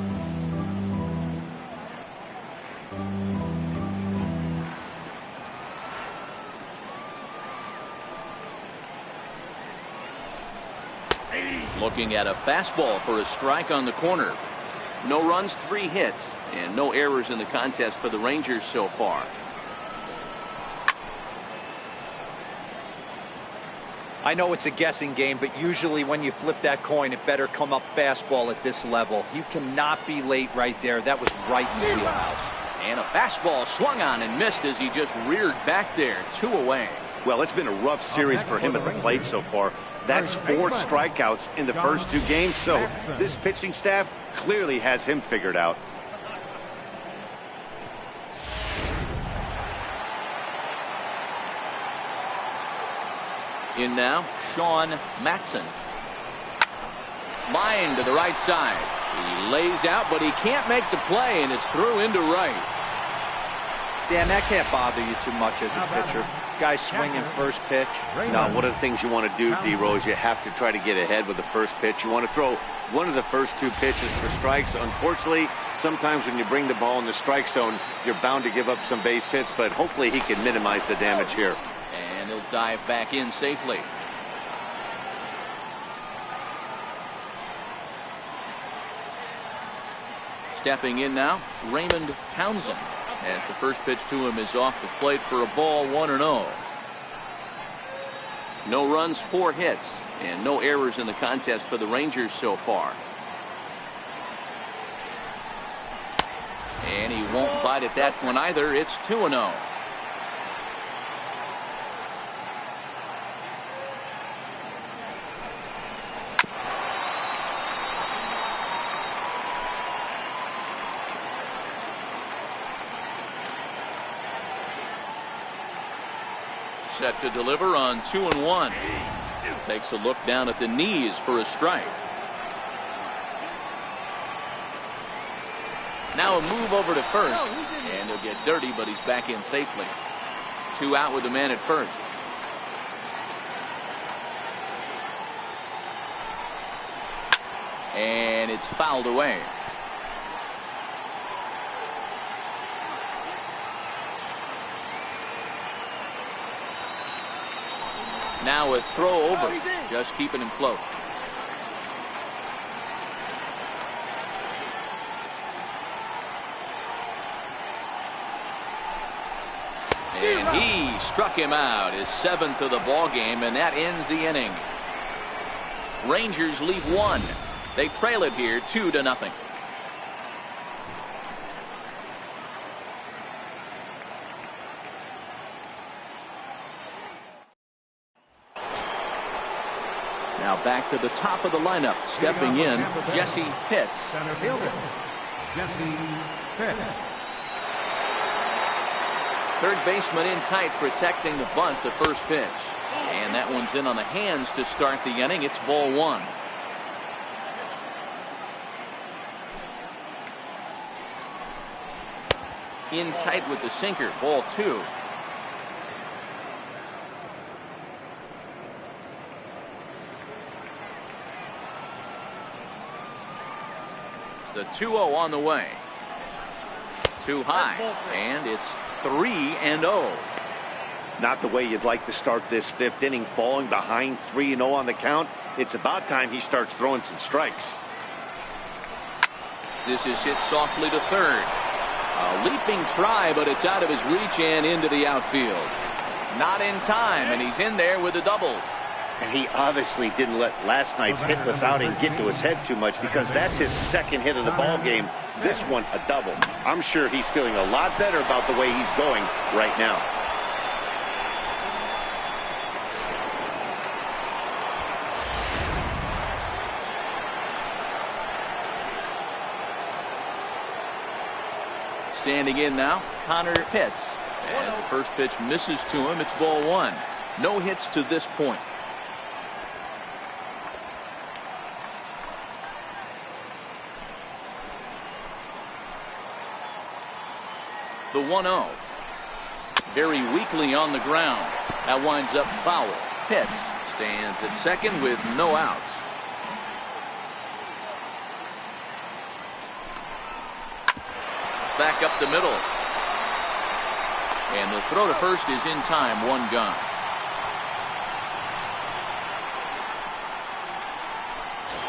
Looking at a fastball for a strike on the corner. No runs, 3 hits, and no errors in the contest for the Rangers so far. I know it's a guessing game, but usually when you flip that coin, it better come up fastball at this level. You cannot be late right there. That was right in the wheelhouse. And a fastball swung on and missed as he just reared back there. 2 away. Well, it's been a rough series for him at the plate so far. That's 4 strikeouts in the first 2 games, so this pitching staff clearly has him figured out. In now, Sean Matson. Line to the right side. He lays out, but he can't make the play, and it's through into right. Dan, that can't bother you too much as a pitcher. Guy swinging first pitch. Now, one of the things you want to do, D-Rose, you have to try to get ahead with the first pitch. You want to throw one of the first 2 pitches for strikes. Unfortunately, sometimes when you bring the ball in the strike zone, you're bound to give up some base hits, but hopefully he can minimize the damage here. And he'll dive back in safely. Stepping in now, Raymond Townsend, as the first pitch to him is off the plate for a ball, 1-0. No runs, 4 hits, and no errors in the contest for the Rangers so far. And he won't bite at that one either. It's 2-0. Set to deliver on 2-1. Takes a look down at the knees for a strike. Now a move over to first, and he'll get dirty, but he's back in safely. 2 out with the man at first. And it's fouled away. Now a throw over, just keeping him close. And he struck him out, his 7th of the ball game, and that ends the inning. Rangers lead 1. They trail it here 2-0. Now back to the top of the lineup, stepping in, Jesse Pitts. Center fielder, Jesse Pitts. Third baseman in tight, protecting the bunt, the first pitch. And that one's in on the hands to start the inning. It's ball 1. In tight with the sinker, ball 2. The 2-0 on the way. Too high, and it's 3-0. Not the way you'd like to start this 5th inning, falling behind 3-0 on the count. It's about time he starts throwing some strikes. This is hit softly to third. A leaping try, but it's out of his reach and into the outfield. Not in time, and he's in there with a double. And he obviously didn't let last night's hitless outing get to his head too much, because that's his 2nd hit of the ball game. This one a double. I'm sure he's feeling a lot better about the way he's going right now. Standing in now, Connor Pitts. As the first pitch misses to him, it's ball one. No hits to this point. The 1-0. Very weakly on the ground. That winds up foul. Pitts stands at second with no outs. Back up the middle. And the throw to first is in time. One gone.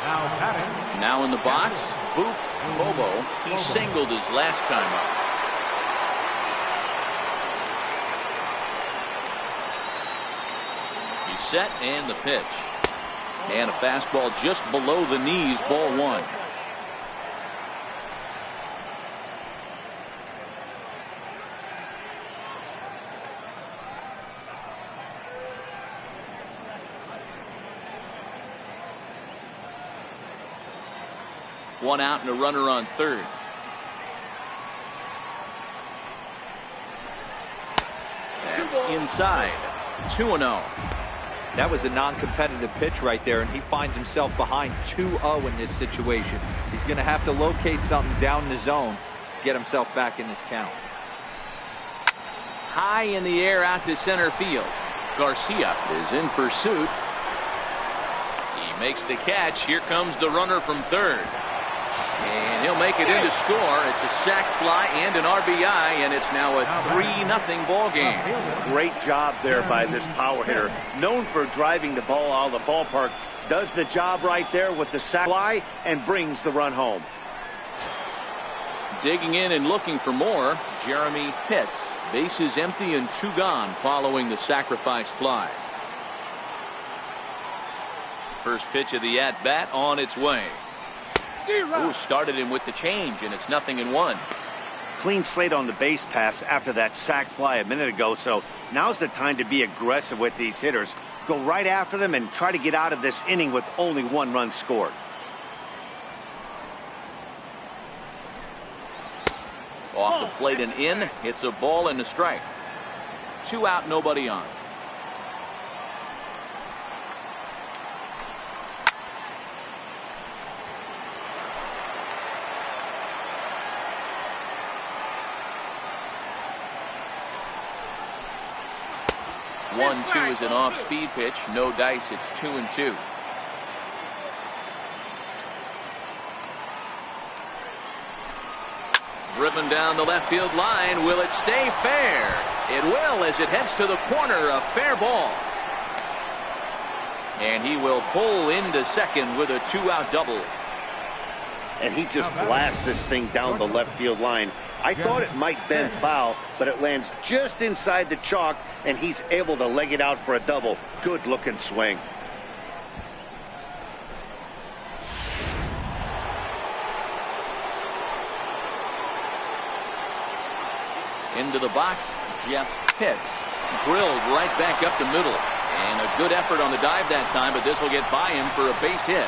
Now batting. Now in the box, Booth Bobo. He singled his last time up. He's set and the pitch. And a fastball just below the knees. Ball one. One out and a runner on third. That's inside. 2-0. That was a non-competitive pitch right there, and he finds himself behind 2-0 in this situation. He's going to have to locate something down the zone, get himself back in this count. High in the air out to center field. Garcia is in pursuit. He makes the catch. Here comes the runner from third. And he'll make it in to score. It's a sac fly and an RBI, and it's now a 3-0 ball game. Great job there by this power hitter. Known for driving the ball out of the ballpark. Does the job right there with the sac fly and brings the run home. Digging in and looking for more, Jeremy Pitts. Bases empty and two gone following the sacrifice fly. First pitch of the at-bat on its way. Ooh, started him with the change, and it's 0-1. Clean slate on the base pass after that sac fly a minute ago, so now's the time to be aggressive with these hitters. Go right after them and try to get out of this inning with only one run scored. Off the plate and in. It's a ball and a strike. 2 out, nobody on. One, two is an off-speed pitch. No dice. It's 2-2. Driven down the left field line. Will it stay fair? It will, as it heads to the corner. A fair ball. And he will pull into second with a 2-out double. And he just blasts this thing down the left field line. I thought it might bend foul, but it lands just inside the chalk, and he's able to leg it out for a double. Good looking swing. Into the box, Jeff Pitts. Drilled right back up the middle. And a good effort on the dive that time, but this will get by him for a base hit.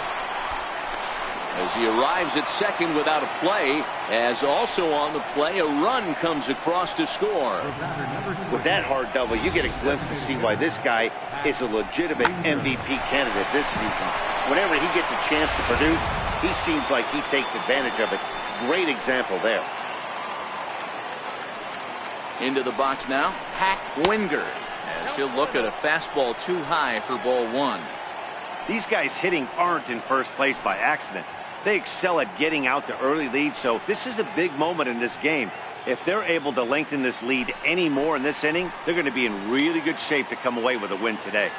As he arrives at second without a play, as also on the play, a run comes across to score. With that hard double, you get a glimpse to see why this guy is a legitimate MVP candidate this season. Whenever he gets a chance to produce, he seems like he takes advantage of it. Great example there. Into the box now, Hack Wingard, as he'll look at a fastball too high for ball one. These guys hitting aren't in first place by accident. They excel at getting out to early leads, so this is a big moment in this game. If they're able to lengthen this lead any more in this inning, they're going to be in really good shape to come away with a win today.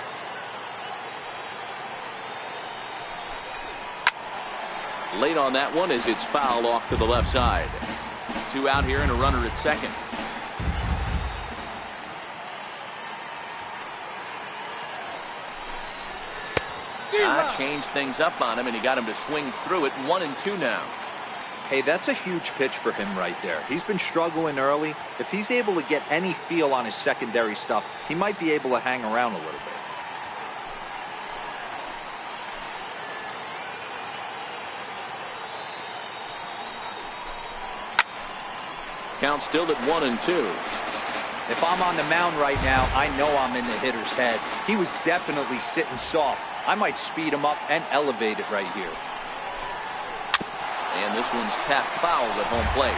Late on that one as it's fouled off to the left side. 2 out here and a runner at second. Changed things up on him, and he got him to swing through it. 1-2 now. Hey, that's a huge pitch for him right there. He's been struggling early. If he's able to get any feel on his secondary stuff, he might be able to hang around a little bit. Count still at 1-2. If I'm on the mound right now, I know I'm in the hitter's head. He was definitely sitting soft. I might speed him up and elevate it right here. And this one's tapped foul at home plate.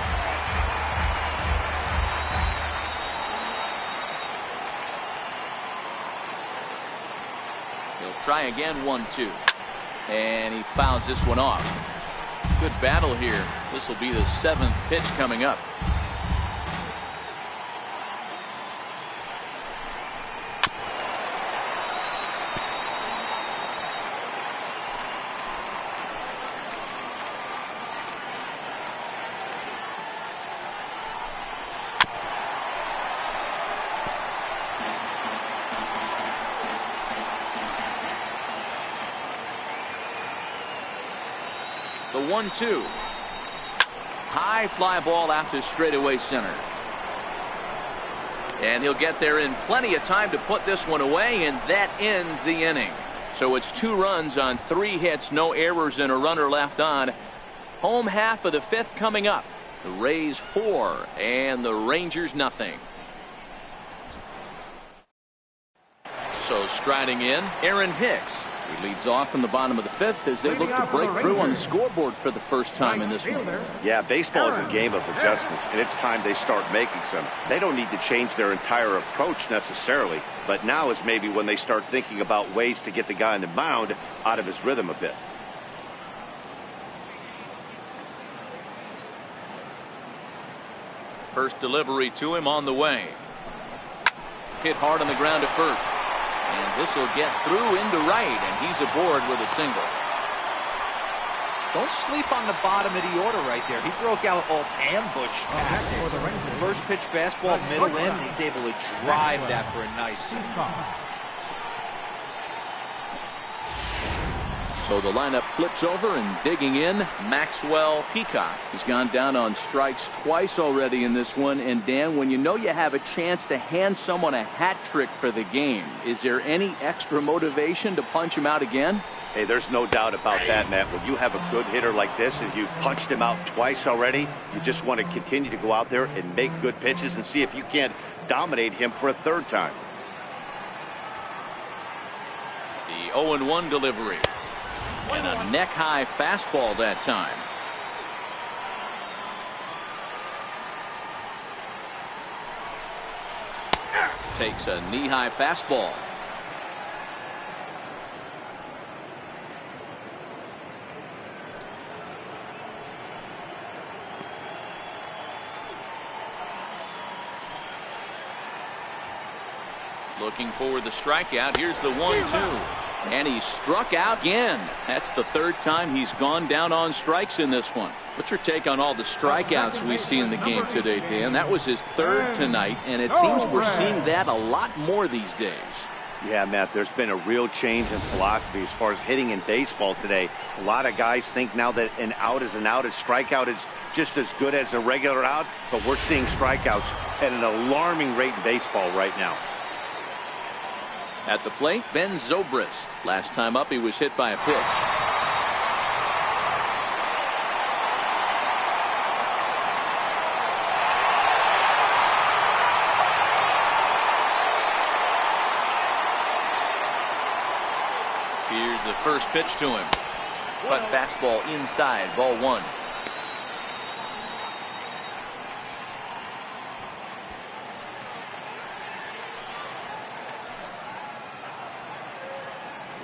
He'll try again, 1-2. And he fouls this one off. Good battle here. This will be the 7th pitch coming up. The 1-2. High fly ball out to straightaway center. And he'll get there in plenty of time to put this one away, and that ends the inning. So it's 2 runs on 3 hits, no errors, and a runner left on. Home half of the 5th coming up. The Rays 4 and the Rangers nothing. So striding in, Aaron Hicks. He leads off in the bottom of the 5th as they look to break through on the scoreboard for the first time in this one. Yeah, baseball is a game of adjustments, and it's time they start making some. They don't need to change their entire approach necessarily, but now is maybe when they start thinking about ways to get the guy on the mound out of his rhythm a bit. First delivery to him on the way. Hit hard on the ground at first. And this will get through into right, and he's aboard with a single. Don't sleep on the bottom of the order right there. He broke out all ambush tactics. First pitch fastball, middle in, and he's able to drive that for a nice single. So the lineup flips over, and digging in, Maxwell Peacock. He's gone down on strikes twice already in this one. And Dan, when you know you have a chance to hand someone a hat trick for the game, is there any extra motivation to punch him out again? Hey, there's no doubt about that, Matt. When you have a good hitter like this and you've punched him out twice already, you just want to continue to go out there and make good pitches and see if you can't dominate him for a 3rd time. The 0-1 delivery. And a neck-high fastball that time. Takes a knee-high fastball. Looking for the strikeout. Here's the 1-2. And he struck out again. That's the 3rd time he's gone down on strikes in this one. What's your take on all the strikeouts we see in the game today, Dan? That was his 3rd tonight, and it seems we're seeing that a lot more these days. Yeah, Matt, there's been a real change in philosophy as far as hitting in baseball today. A lot of guys think now that an out is an out. A strikeout is just as good as a regular out, but we're seeing strikeouts at an alarming rate in baseball right now. At the plate, Ben Zobrist. Last time up, he was hit by a pitch. Here's the first pitch to him. Cut fastball inside, ball 1.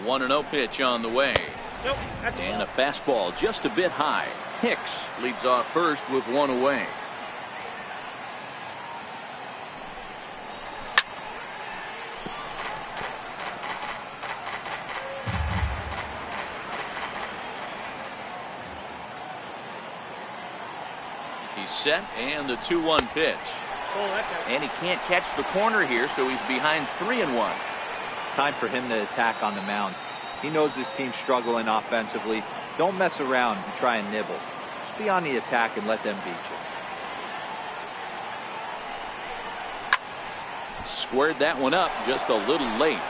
One 1-0 pitch on the way. And a fastball just a bit high. Hicks leads off first with 1 away. He's set, and the 2-1 pitch. And he can't catch the corner here, so he's behind 3-1. Time for him to attack on the mound. He knows his team's struggling offensively. Don't mess around and try and nibble. Just be on the attack and let them beat you. Squared that one up just a little late.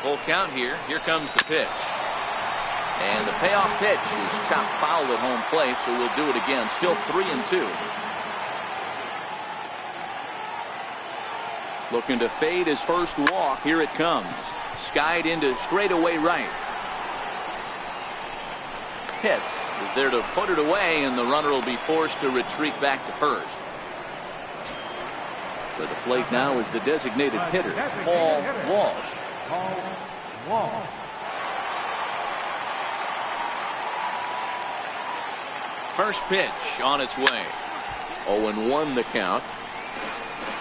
Full count here. Here comes the pitch. And the payoff pitch is chopped foul at home plate, so we'll do it again. Still 3-2. Looking to fade his first walk. Here it comes. Skied into straightaway right. Pitts is there to put it away, and the runner will be forced to retreat back to first. For the plate now is the designated hitter, Paul Walsh. Paul Walsh. First pitch on its way. 0-1 the count.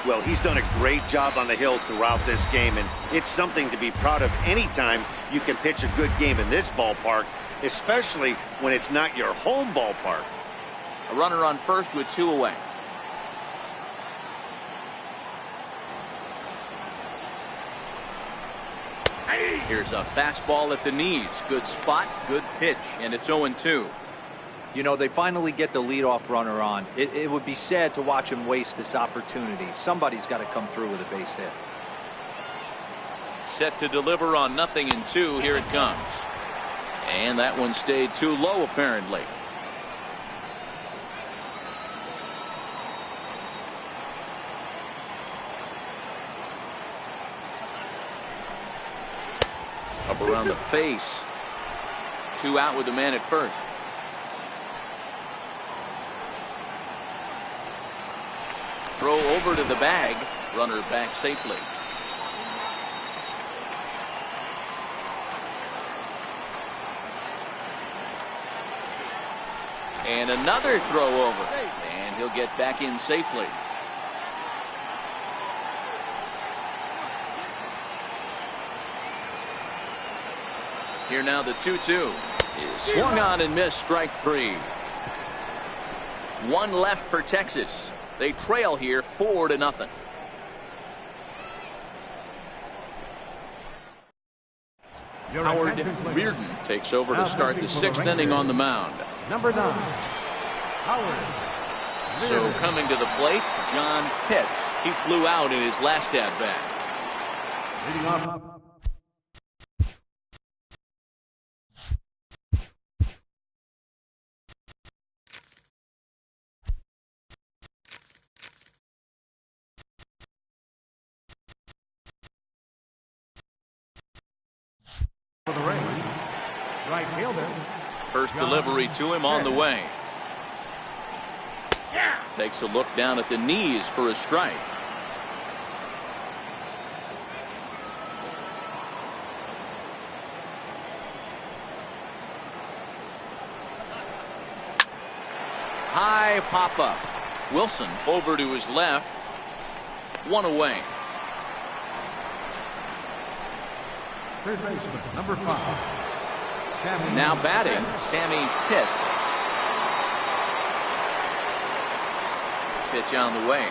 Well, he's done a great job on the hill throughout this game, and it's something to be proud of anytime you can pitch a good game in this ballpark, especially when it's not your home ballpark. A runner on first with 2 away. Here's a fastball at the knees. Good spot, good pitch, and it's 0-2. You know, they finally get the leadoff runner on. It would be sad to watch him waste this opportunity. Somebody's got to come through with a base hit. Set to deliver on 0-2. Here it comes. And that one stayed too low, apparently. Up around the face. 2 out with the man at first. Throw over to the bag. Runner back safely. And another throw over. And he'll get back in safely. Here now the 2-2 is swung on and missed. Strike 3. 1 left for Texas. They trail here 4-0. Howard Reardon takes over to start the 6th inning on the mound. Number 9, Howard. So coming to the plate, John Pitts. He flew out in his last at-bat. Leading off. For the Rays, right fielder. First delivery to him on the way. Takes a look down at the knees for a strike. High pop up. Wilson over to his left. 1 away. Third baseman, number 5. Sammy Now batting, Sammy Pitts. Pitch on the way.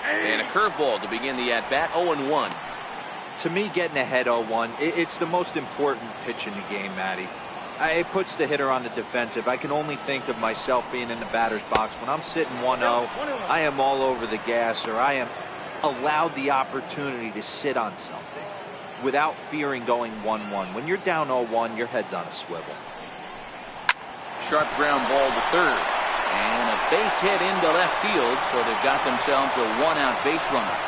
And a curveball to begin the at-bat. 0-1. To me, getting ahead 0-1, it's the most important pitch in the game, Matty. It puts the hitter on the defensive. I can only think of myself being in the batter's box. When I'm sitting 1-0, I am all over the gas, or I am allowed the opportunity to sit on something without fearing going 1-1. When you're down 0-1, your head's on a swivel. Sharp ground ball to third. And a base hit into left field, so they've got themselves a 1-out base runner.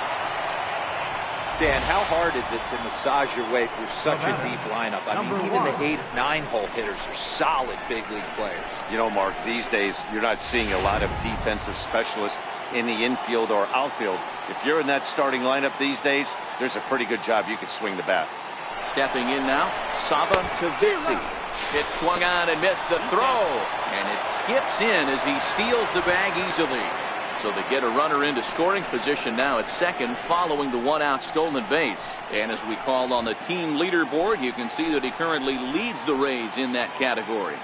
Dan, how hard is it to massage your way through such a deep lineup? I mean, even the 8, 9-hole hitters are solid big league players. You know, Mark, these days you're not seeing a lot of defensive specialists in the infield or outfield. If you're in that starting lineup these days, there's a pretty good job you could swing the bat. Stepping in now, Saba Tavitsi. Pitch swung on and missed the throw. And it skips in as he steals the bag easily. So they get a runner into scoring position now at second following the 1-out stolen base. And as we call on the team leaderboard, you can see that he currently leads the Rays in that category.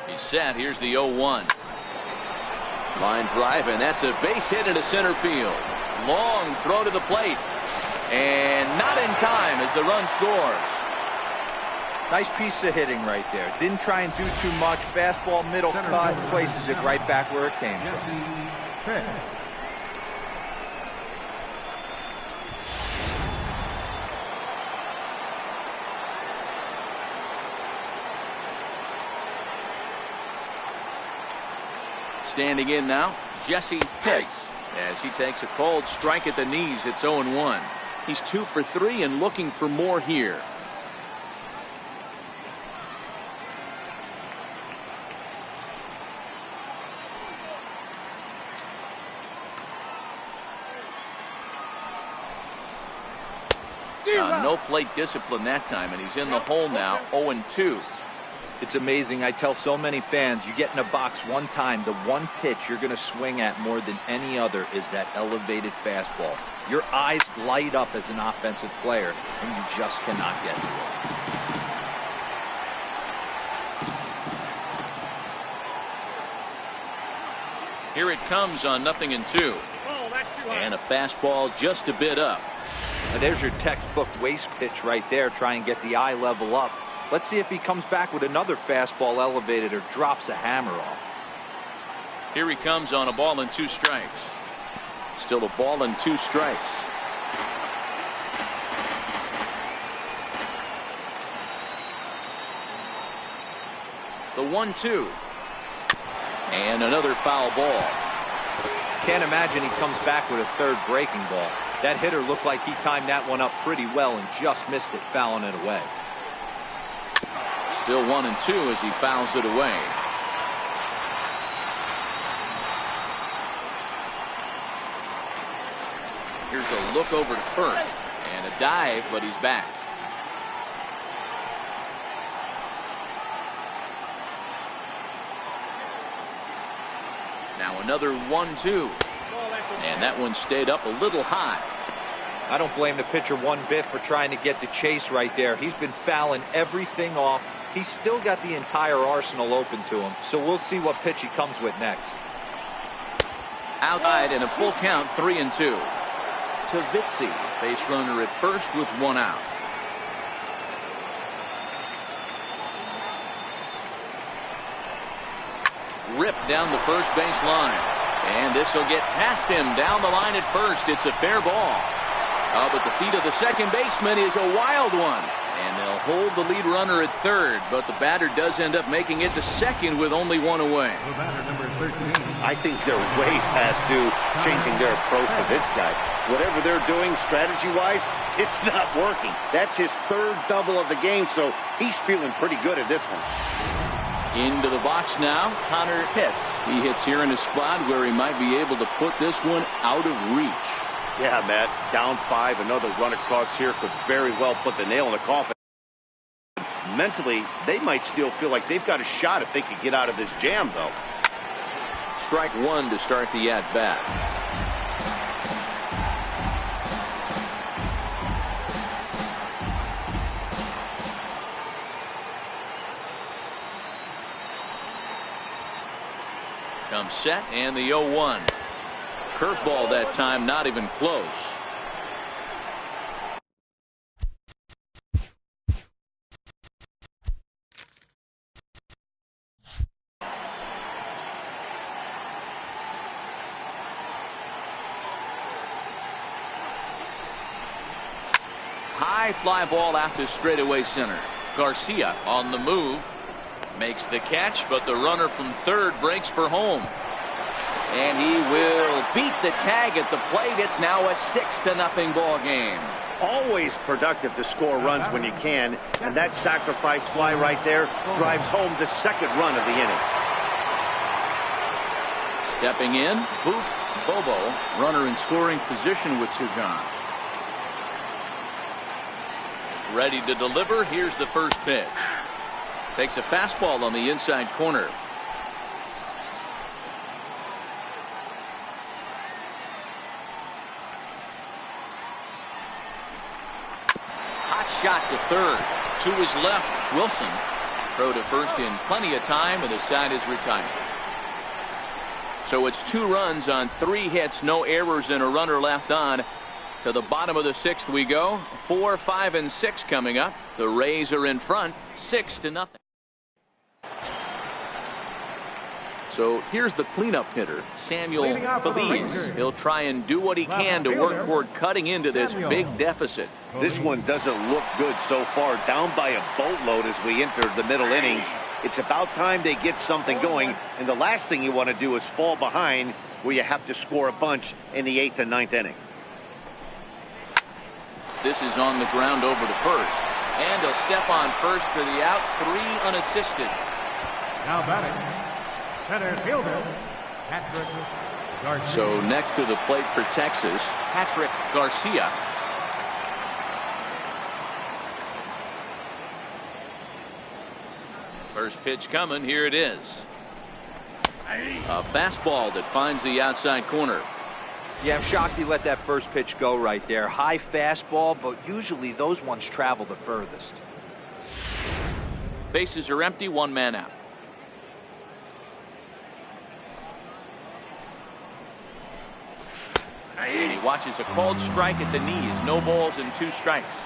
He's set. Here's the 0-1. Line drive, and that's a base hit into center field. Long throw to the plate. And not in time as the run scores. Nice piece of hitting right there. Didn't try and do too much. Fastball, middle cut, places it right back where it came from. Standing in now, Jesse Pitts, as he takes a cold strike at the knees. It's 0-1. He's 2 for 3 and looking for more here. No plate discipline that time, and he's in the hole now. 0-2. It's amazing. I tell so many fans, you get in a box one time, the one pitch you're going to swing at more than any other is that elevated fastball. Your eyes light up as an offensive player, and you just cannot get to it. Here it comes on 0-2. And a fastball just a bit up. Now there's your textbook waste pitch right there. Try and get the eye level up. Let's see if he comes back with another fastball elevated or drops a hammer off. Here he comes on a ball and 2 strikes. Still a ball and 2 strikes. The 1-2. And another foul ball. Can't imagine he comes back with a third breaking ball. That hitter looked like he timed that one up pretty well and just missed it, fouling it away. Still 1-2 as he fouls it away. Here's a look over to first and a dive, but he's back. Now another 1-2. And that one stayed up a little high. I don't blame the pitcher one bit for trying to get the chase right there. He's been fouling everything off. He's still got the entire arsenal open to him. So we'll see what pitch he comes with next. Outside in a full count, 3-2. Tavitzi, base runner at first with 1 out. Ripped down the first base line. And this will get past him down the line at first. It's a fair ball. But the feet of the second baseman is a wild one. And they'll hold the lead runner at third. But the batter does end up making it to second with only 1 away. The batter, number 13. I think they're way past due changing their approach to this guy. Whatever they're doing strategy-wise, it's not working. That's his 3rd double of the game, so he's feeling pretty good at this one. Into the box now, Connor Pitts. He hits here in a spot where he might be able to put this one out of reach. Yeah, Matt, down 5, another run across here could very well put the nail in the coffin. Mentally, they might still feel like they've got a shot if they could get out of this jam, though. Strike 1 to start the at-bat. Comes set and the 0-1. Curveball that time, not even close. High fly ball out to straightaway center. Garcia on the move. Makes the catch, but the runner from third breaks for home. And he will beat the tag at the plate. It's now a 6-0 ball game. Always productive to score runs when you can, and that sacrifice fly right there drives home the 2nd run of the inning. Stepping in, Booth Bobo, runner in scoring position with Sugan. Ready to deliver. Here's the first pitch. Takes a fastball on the inside corner. Hot shot to third. To his left, Wilson. Throw to first in plenty of time, and the side is retired. So it's 2 runs on 3 hits, no errors, and a runner left on. To the bottom of the 6th we go. 4, 5, and 6 coming up. The Rays are in front, 6-0. So here's the cleanup hitter, Samuel Leading off for the Feliz. Rangers. He'll try and do what he can to work toward cutting into this Samuel. big deficit. This one doesn't look good so far. Down by a boatload as we enter the middle innings. It's about time they get something going. And the last thing you want to do is fall behind where you have to score a bunch in the 8th and 9th inning. This is on the ground over to first. And he'll step on first for the out. 3 unassisted. Now batting, center fielder, Patrick Garcia. So next to the plate for Texas, Patrick Garcia. First pitch coming. Here it is. A fastball that finds the outside corner. Yeah, I'm shocked he let that first pitch go right there. High fastball, but usually those ones travel the furthest. Bases are empty. 1 man out. And he watches a called strike at the knees. No balls and 2 strikes.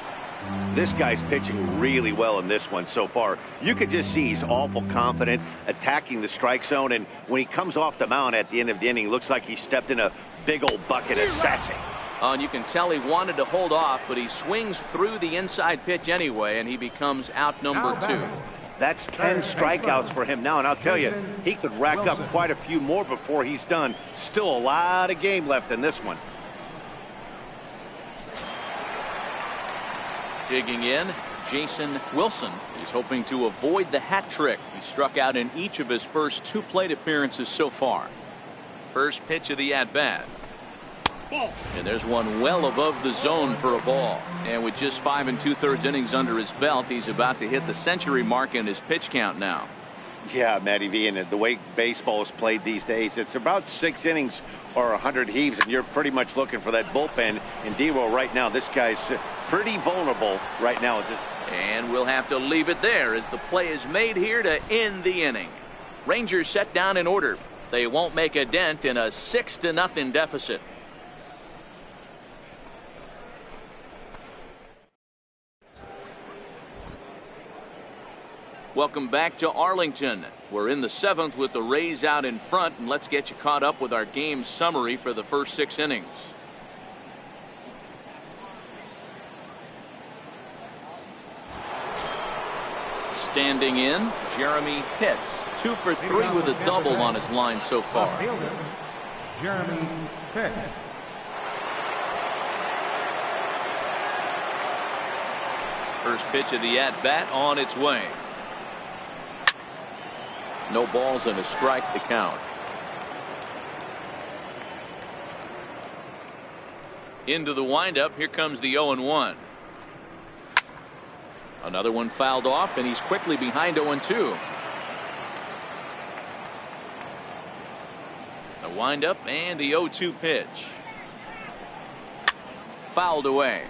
This guy's pitching really well in this one so far. You could just see he's awful confident attacking the strike zone, and when he comes off the mound at the end of the inning, looks like he stepped in a big old bucket of sassy. And you can tell he wanted to hold off, but he swings through the inside pitch anyway, and he becomes out number 2. That's 10 strikeouts for him now, and I'll tell you, he could rack up quite a few more before he's done. Still a lot of game left in this one. Digging in, Jason Wilson. He's hoping to avoid the hat trick. He struck out in each of his first 2 plate appearances so far. First pitch of the at-bat. And there's one well above the zone for a ball. And with just 5 2/3 innings under his belt, he's about to hit the century mark in his pitch count now. Yeah, Matty V, and the way baseball is played these days, it's about 6 innings or 100 heaves, and you're pretty much looking for that bullpen. And D-Roll right now, this guy's pretty vulnerable right now. And we'll have to leave it there as the play is made here to end the inning. Rangers set down in order. They won't make a dent in a 6-0 deficit. Welcome back to Arlington. We're in the 7th with the Rays out in front, and let's get you caught up with our game summary for the first 6 innings. Standing in, Jeremy Pitts, 2 for 3 with a double on his line so far. Fielder, Jeremy Pitts. First pitch of the at-bat on its way. No balls and a strike to count. Into the windup. Here comes the 0-1. Another one fouled off, and he's quickly behind 0-2. The windup and the 0-2 pitch. Fouled away.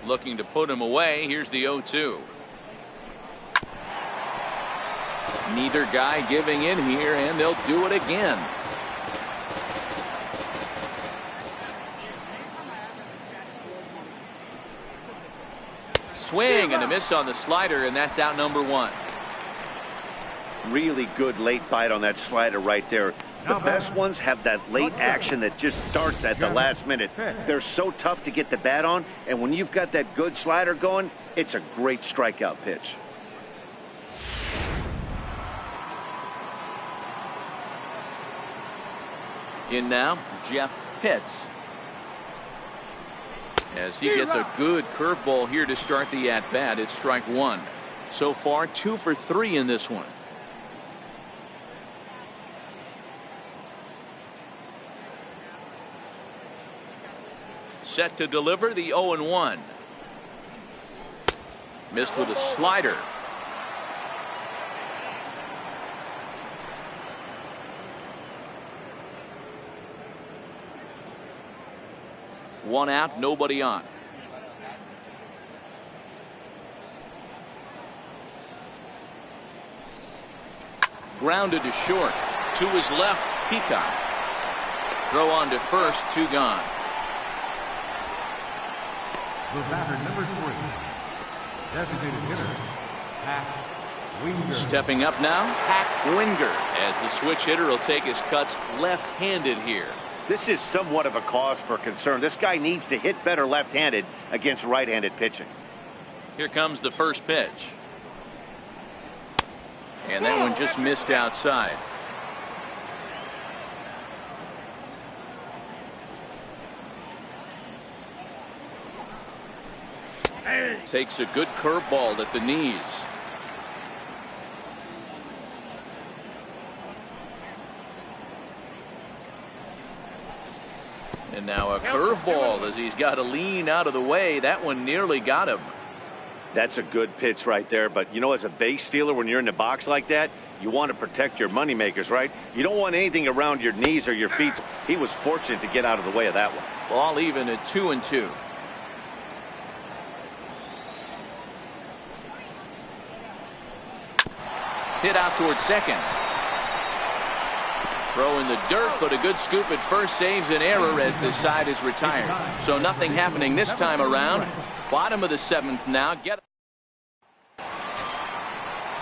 Looking to put him away. Here's the 0-2. Neither guy giving in here, and they'll do it again. Swing and a miss on the slider, and that's out number 1. Really good late bite on that slider right there. The best ones have that late action that just starts at the last minute. They're so tough to get the bat on, and when you've got that good slider going, it's a great strikeout pitch. In now, Jeff Pitts. As he gets a good curveball here to start the at-bat, it's strike 1. So far, 2 for 3 in this one. Set to deliver the 0-1. Missed with a slider. One out, nobody on. Grounded to short. To his left, Peacock. Throw on to first, 2 gone. The batter, number 3, Designated hitter, Hack Winger. Stepping up now, Hack Winger, as the switch hitter will take his cuts left-handed here. This is somewhat of a cause for concern. This guy needs to hit better left-handed against right-handed pitching. Here comes the first pitch. And that one just missed outside. Takes a good curveball at the knees. And now a curveball as he's got to lean out of the way. That one nearly got him. That's a good pitch right there, but you know, as a base stealer, when you're in the box like that, you want to protect your moneymakers, right? You don't want anything around your knees or your feet. He was fortunate to get out of the way of that one. Ball even at 2-2. Hit out towards second. Throw in the dirt, but a good scoop at first saves an error as the side is retired. So nothing happening this time around. Bottom of the seventh now.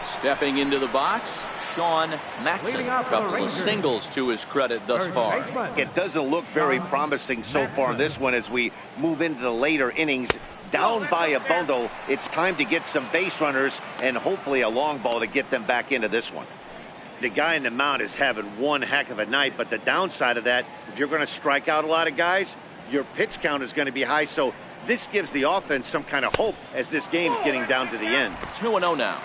Stepping into the box, Sean Matson. A couple of singles to his credit thus far. It doesn't look very promising so far in this one as we move into the later innings. Down by a bundle, it's time to get some base runners and hopefully a long ball to get them back into this one. The guy in the mound is having one heck of a night, but the downside of that, if you're going to strike out a lot of guys, your pitch count is going to be high. So this gives the offense some kind of hope as this game's getting down to the end. 2-0 now.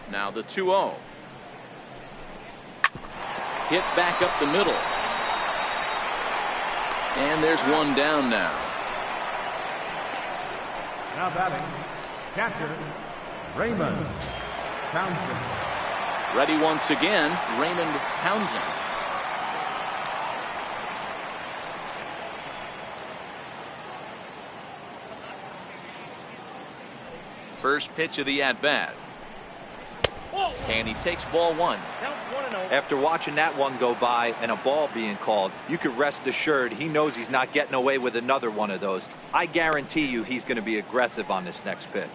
Now the 2-0. Hit back up the middle. And there's one down now. Now batting, catcher, Raymond Townsend. Ready once again, Raymond Townsend. First pitch of the at-bat. And he takes ball one. After watching that one go by and a ball being called, you could rest assured he knows he's not getting away with another one of those. I guarantee you he's going to be aggressive on this next pitch.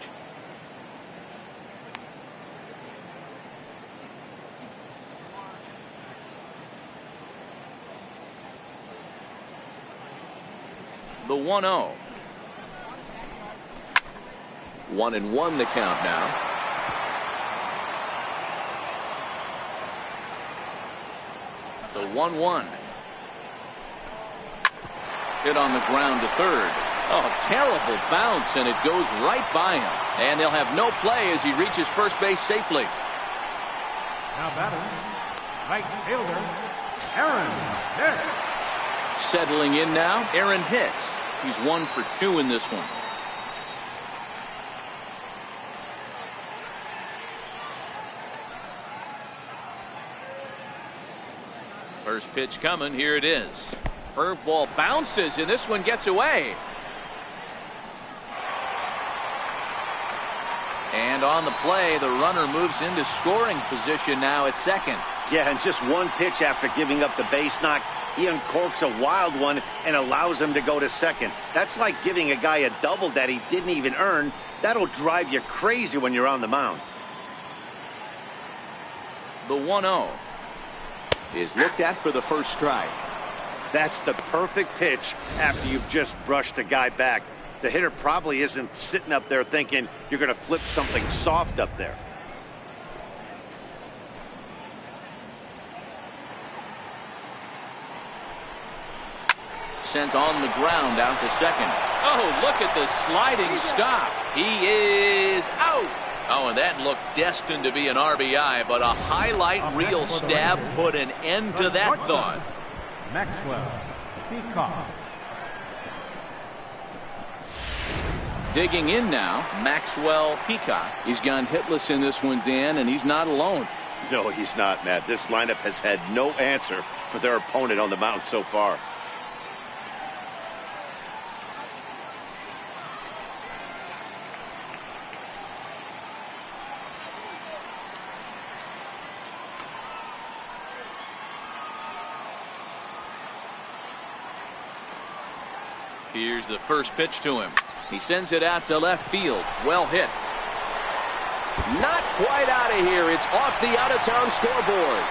The 1-0. 1-1 the count now. The 1-1. Hit on the ground to third. Oh, terrible bounce, and it goes right by him. And they'll have no play as he reaches first base safely. Now batting, right fielder, Aaron Hicks. Settling in now, Aaron Hicks. He's 1 for 2 in this one. First pitch coming. Here it is. Curveball bounces, and this one gets away. And on the play, the runner moves into scoring position now at second. Yeah, and just one pitch after giving up the base knock, he uncorks a wild one and allows him to go to second. That's like giving a guy a double that he didn't even earn. That'll drive you crazy when you're on the mound. The 1-0 is looked at for the first strike. That's the perfect pitch after you've just brushed a guy back. The hitter probably isn't sitting up there thinking you're going to flip something soft up there. Sent on the ground out to second. Oh, look at the sliding stop. He is out. Oh, and that looked destined to be an RBI, but a highlight reel stab put an end to that thought. Maxwell Peacock. Digging in now, Maxwell Peacock. He's gone hitless in this one, Dan, and he's not alone. No, he's not, Matt. This lineup has had no answer for their opponent on the mound so far. Here's the first pitch to him. He sends it out to left field. Well hit. Not quite out of here. It's off the out-of-town scoreboard.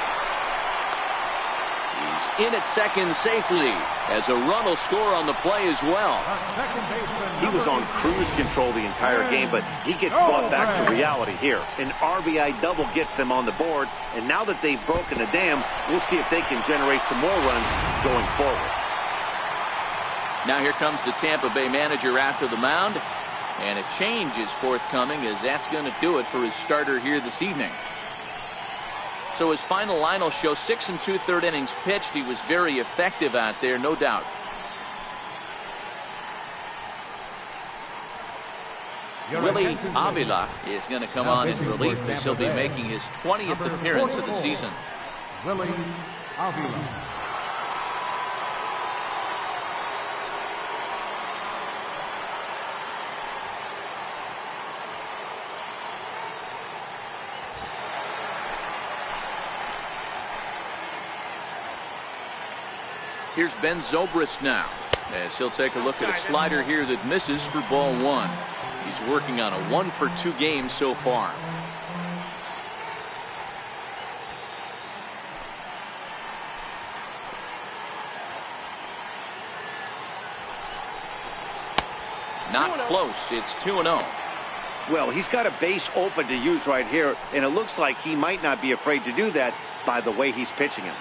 He's in at second safely as a run will score on the play as well. He was on cruise control the entire game, but he gets brought back to reality here. An RBI double gets them on the board, and now that they've broken the dam, we'll see if they can generate some more runs going forward. Now here comes the Tampa Bay manager out to the mound, and a change is forthcoming as that's going to do it for his starter here this evening. So his final line will show 6 2/3 innings pitched. He was very effective out there, no doubt. Willie Avila is going to come on in relief as he'll be making his 20th appearance of the season. Willie Avila. Here's Ben Zobrist now, as he'll take a look at a slider here that misses for ball 1. He's working on a 1-for-2 game so far. Not close. It's 2-0. Well, he's got a base open to use right here, and it looks like he might not be afraid to do that by the way he's pitching him.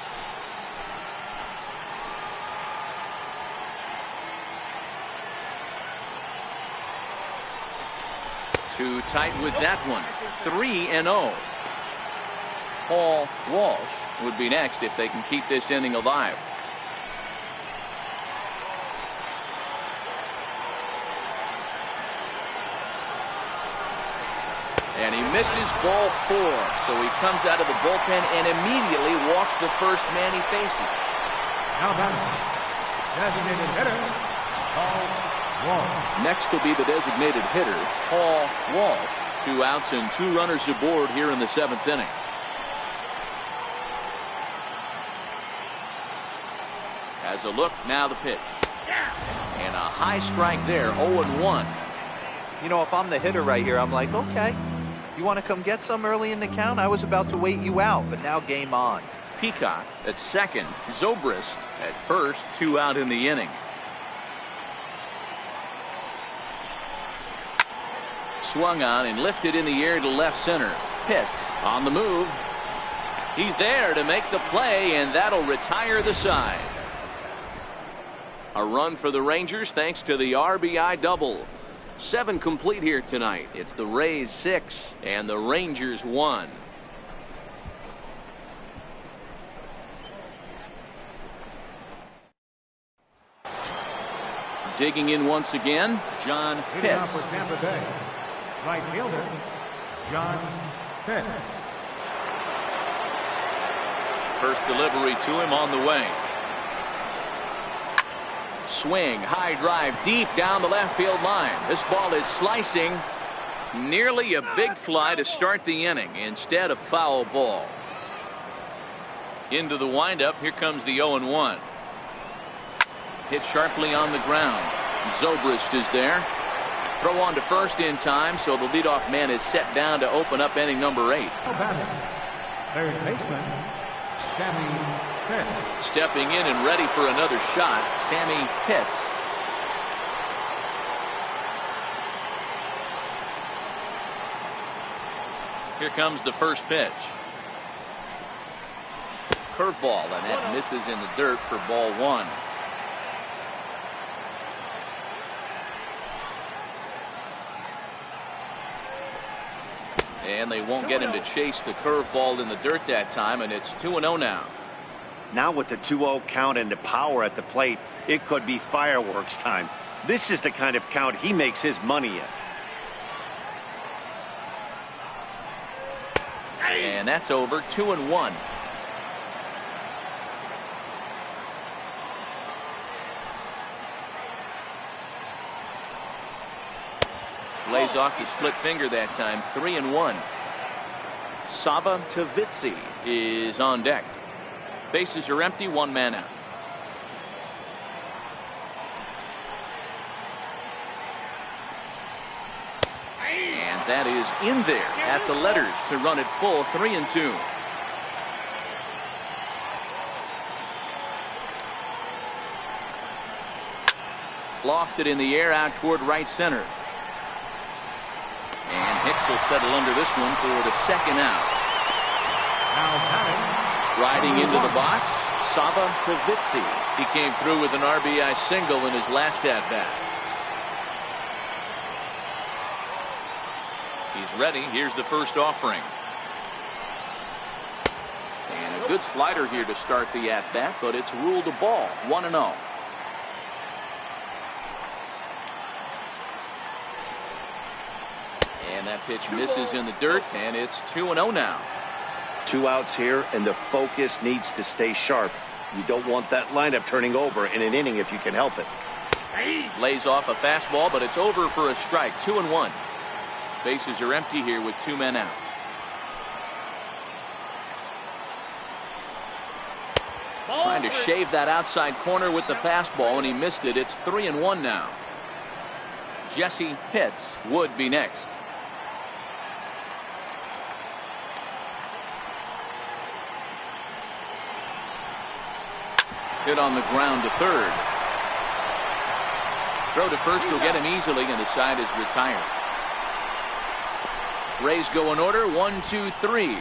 Too tight with that one. 3-0. Paul Walsh would be next if they can keep this inning alive. And he misses ball 4. So he comes out of the bullpen and immediately walks the first man he faces. Now batting, designated hitter, Paul Walsh. Next will be the designated hitter, Paul Walsh. 2 outs and 2 runners aboard here in the 7th inning. As a look, now the pitch. And a high strike there, 0-1. You know, if I'm the hitter right here, I'm like, okay, you want to come get some early in the count? I was about to wait you out, but now game on. Peacock at second, Zobrist at first, 2 out in the inning. Swung on and lifted in the air to left center. Pitts on the move. He's there to make the play, and that'll retire the side. A run for the Rangers thanks to the RBI double. 7 complete here tonight. It's the Rays 6 and the Rangers 1. Digging in once again, John Pitts. For Tampa Bay, right fielder, John Pitts. First delivery to him on the way. Swing, high drive, deep down the left field line. This ball is slicing. Nearly a big fly to start the inning instead of foul ball. Into the windup, here comes the 0-1. Hit sharply on the ground. Zobrist is there. Throw on to first in time, so the leadoff man is set down to open up inning number 8. Third baseman, Sammy Pitts. Stepping in and ready for another shot, Sammy Pitts. Here comes the first pitch. Curveball, and that misses in the dirt for ball 1. And they won't get him to chase the curveball in the dirt that time, and it's 2-0 now. Now with the 2-0 count and the power at the plate, it could be fireworks time. This is the kind of count he makes his money in. And that's over. 2-1. Lays off the split finger that time. 3-1. Saba Tavitsi is on deck. Bases are empty. 1 man out. And that is in there at the letters to run it full 3-2. Lofted in the air out toward right center. And Hicks will settle under this one for the second out. Striding into the box, Sava Tavitsi. He came through with an RBI single in his last at-bat. He's ready. Here's the first offering. And a good slider here to start the at-bat, but it's ruled a ball. 1-0. And that pitch misses in the dirt, and it's 2-0 now. 2 outs here, and the focus needs to stay sharp. You don't want that lineup turning over in an inning if you can help it. Lays off a fastball, but it's over for a strike. 2-1. Bases are empty here with 2 men out. Trying to shave that outside corner with the fastball, and he missed it. It's 3-1 now. Jesse Pitts would be next. Hit on the ground to third. Throw to first will get him easily, and the side is retired. Rays go in order. 1, 2, 3.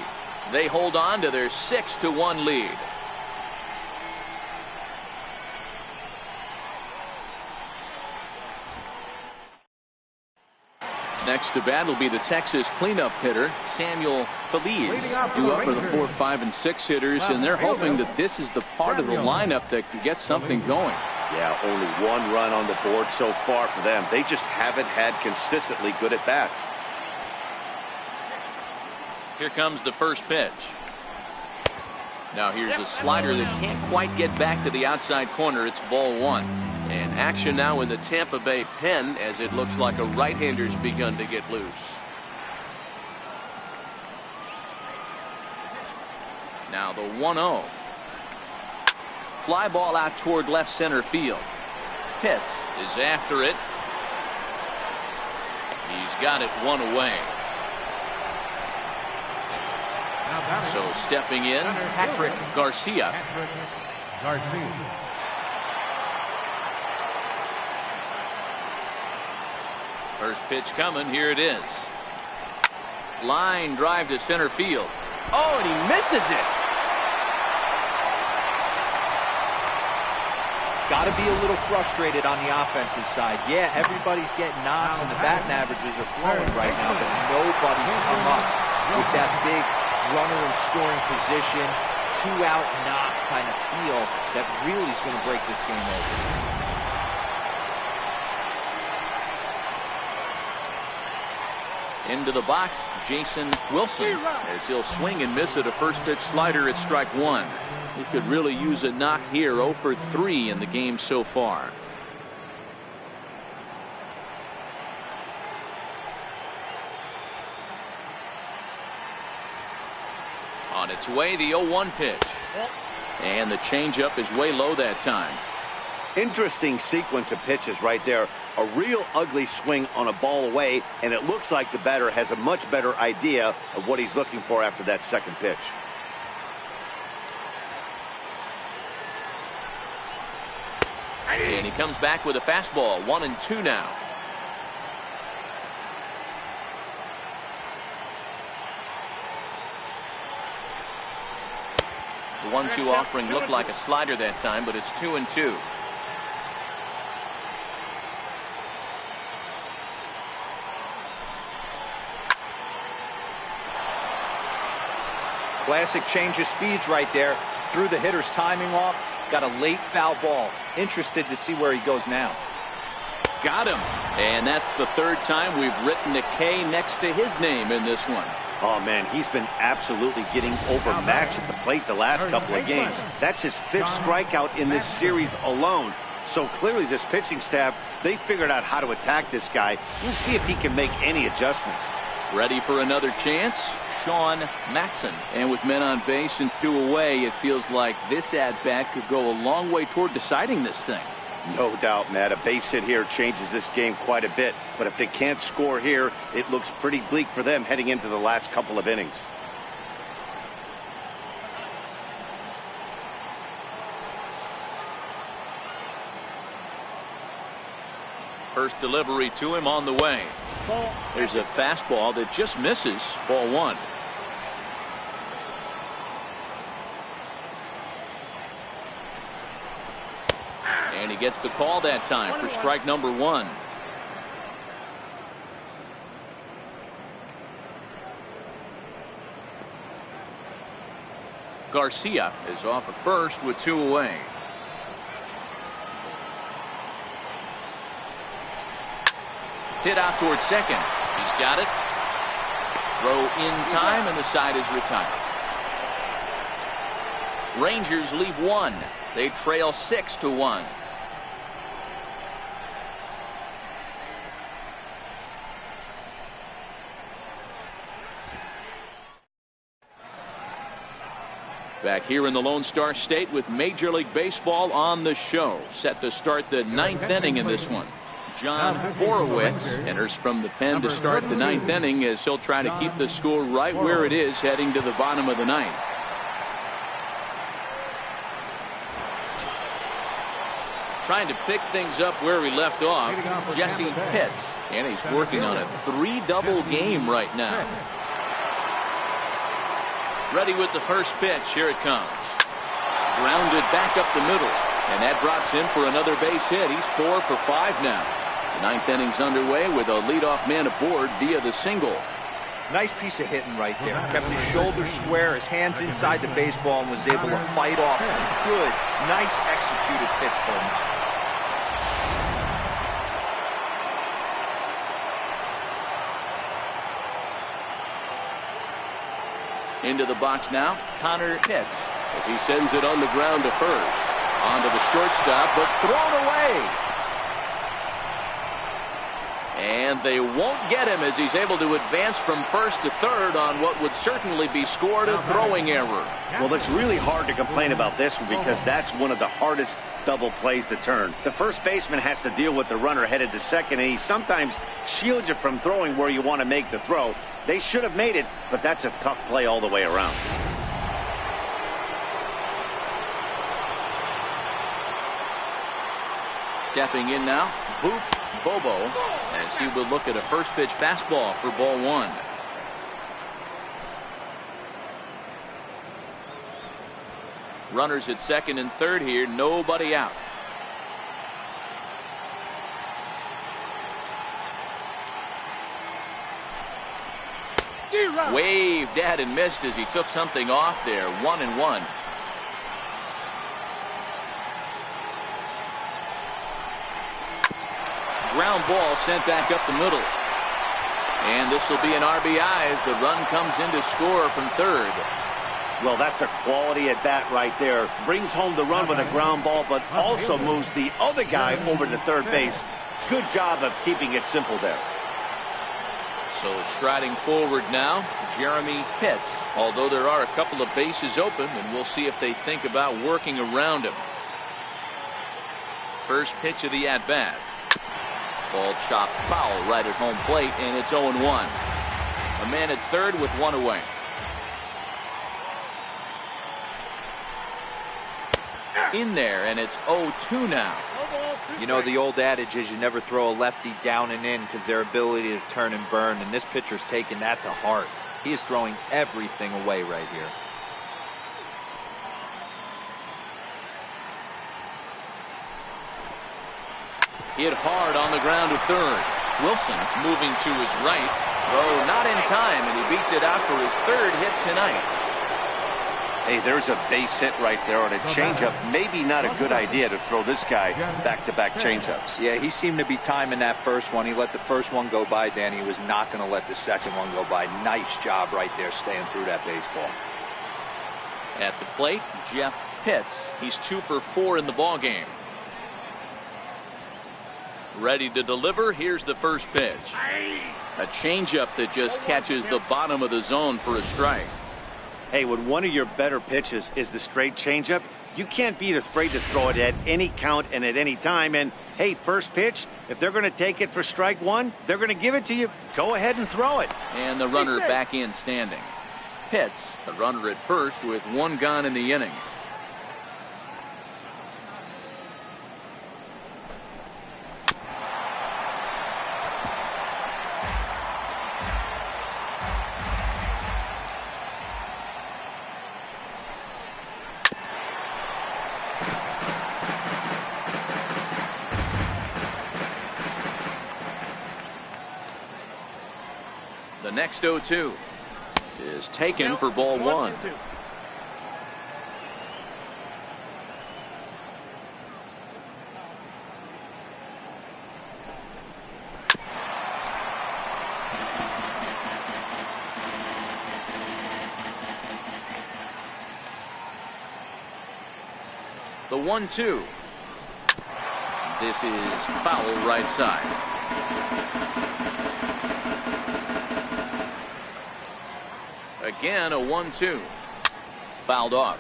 They hold on to their 6-1 lead. Next to bat will be the Texas cleanup hitter, Samuel Feliz, due up for the 4, 5, and 6 hitters, and they're hoping that this is the part of the lineup that can get something going. Yeah, only 1 run on the board so far for them. They just haven't had consistently good at bats. Here comes the first pitch. Now here's a slider that can't quite get back to the outside corner. It's ball 1. And action now in the Tampa Bay pen as it looks like a right-hander's begun to get loose. Now the 1-0. Fly ball out toward left center field. Pitts is after it. He's got it 1 away. So stepping in, Patrick Garcia. First pitch coming. Here it is. Line drive to center field. Oh, and he misses it. Got to be a little frustrated on the offensive side. Yeah, everybody's getting knocks and the batting averages are flowing right now, but nobody's come up with that big runner in scoring position, 2-out knock kind of feel that really is going to break this game open. Into the box, Jason Wilson, as he'll swing and miss at a first pitch slider at strike 1. He could really use a knock here. 0 for 3 in the game so far. On its way, the 0-1 pitch. And the changeup is way low that time. Interesting sequence of pitches right there. A real ugly swing on a ball away, and it looks like the batter has a much better idea of what he's looking for after that second pitch. And he comes back with a fastball. 1-2 now. The 1-2 offering looked like a slider that time, but it's 2-2. Classic change of speeds right there. Threw the hitter's timing off. Got a late foul ball. Interested to see where he goes now. Got him. And that's the 3rd time we've written a K next to his name in this one. Oh, man, he's been absolutely getting overmatched at the plate the last couple of games. That's his 5th strikeout in this series alone. So clearly this pitching staff, they figured out how to attack this guy. We'll see if he can make any adjustments. Ready for another chance? Sean Matson. And with men on base and 2 away, it feels like this at-bat could go a long way toward deciding this thing. No doubt, Matt. A base hit here changes this game quite a bit. But if they can't score here, it looks pretty bleak for them heading into the last couple of innings. First delivery to him on the way. There's a fastball that just misses. Ball one. And he gets the call that time for strike number one. Garcia is off at first with 2 away. Hit out towards second. He's got it. Throw in time, and the side is retired. Rangers leave 1. They trail 6-1. Back here in the Lone Star State with Major League Baseball on the show. Set to start the 9th inning in this one. John Horowitz enters from the pen to start the 9th inning as he'll try to keep the score right where it is heading to the bottom of the 9th. Trying to pick things up where we left off, Jesse Pitts, and he's working on a 3-double game right now. Ready with the first pitch. Here it comes. Grounded back up the middle, and that drops in for another base hit. He's 4 for 5 now. The 9th inning's underway with a leadoff man aboard via the single. Nice piece of hitting right there. Kept his shoulders square, his hands inside the baseball, and was able to fight off a good, nice executed pitch for him. Into the box now, Connor Pitts, as he sends it on the ground to first. Onto the shortstop, but thrown away. And they won't get him as he's able to advance from first to third on what would certainly be scored a throwing error. Well, it's really hard to complain about this one because that's one of the hardest double plays to turn. The first baseman has to deal with the runner headed to second, and he sometimes shields you from throwing where you want to make the throw. They should have made it, but that's a tough play all the way around. Stepping in now, Boof Bobo, as he will look at a first pitch fastball for ball one. Runners at second and third here, nobody out. Waved at and missed as he took something off there. 1-1. Ground ball sent back up the middle. And this will be an RBI as the run comes in to score from third. Well, that's a quality at bat right there. Brings home the run with a ground ball, but also moves the other guy over to third base. Good job of keeping it simple there. So striding forward now, Jeremy Pitts. Although there are a couple of bases open, and we'll see if they think about working around him. First pitch of the at-bat. Ball chopped foul right at home plate, and it's 0-1. A man at third with 1 away. In there, and it's 0-2 now. You know, the old adage is you never throw a lefty down and in because their ability to turn and burn, and this pitcher's taking that to heart. He is throwing everything away right here. Hit hard on the ground to third. Wilson moving to his right. Though not in time, and he beats it out for his third hit tonight. Hey, there's a base hit right there on a changeup. Maybe not a good idea to throw this guy back-to-back changeups. Yeah, he seemed to be timing that first one. He let the first one go by, Danny. He was not going to let the second one go by. Nice job right there staying through that baseball. At the plate, Jeff Pitts. He's 2 for 4 in the ballgame. Ready to deliver. Here's the first pitch. A changeup that just catches the bottom of the zone for a strike. Hey, when one of your better pitches is the straight changeup, you can't be afraid to throw it at any count and at any time. And, hey, first pitch, if they're going to take it for strike one, they're going to give it to you. Go ahead and throw it. And the runner back in standing. Pitts, the runner at first with one gone in the inning. The next 0-2 is taken for ball one. The 1-2. This is foul right side. Again, a 1-2. Fouled off.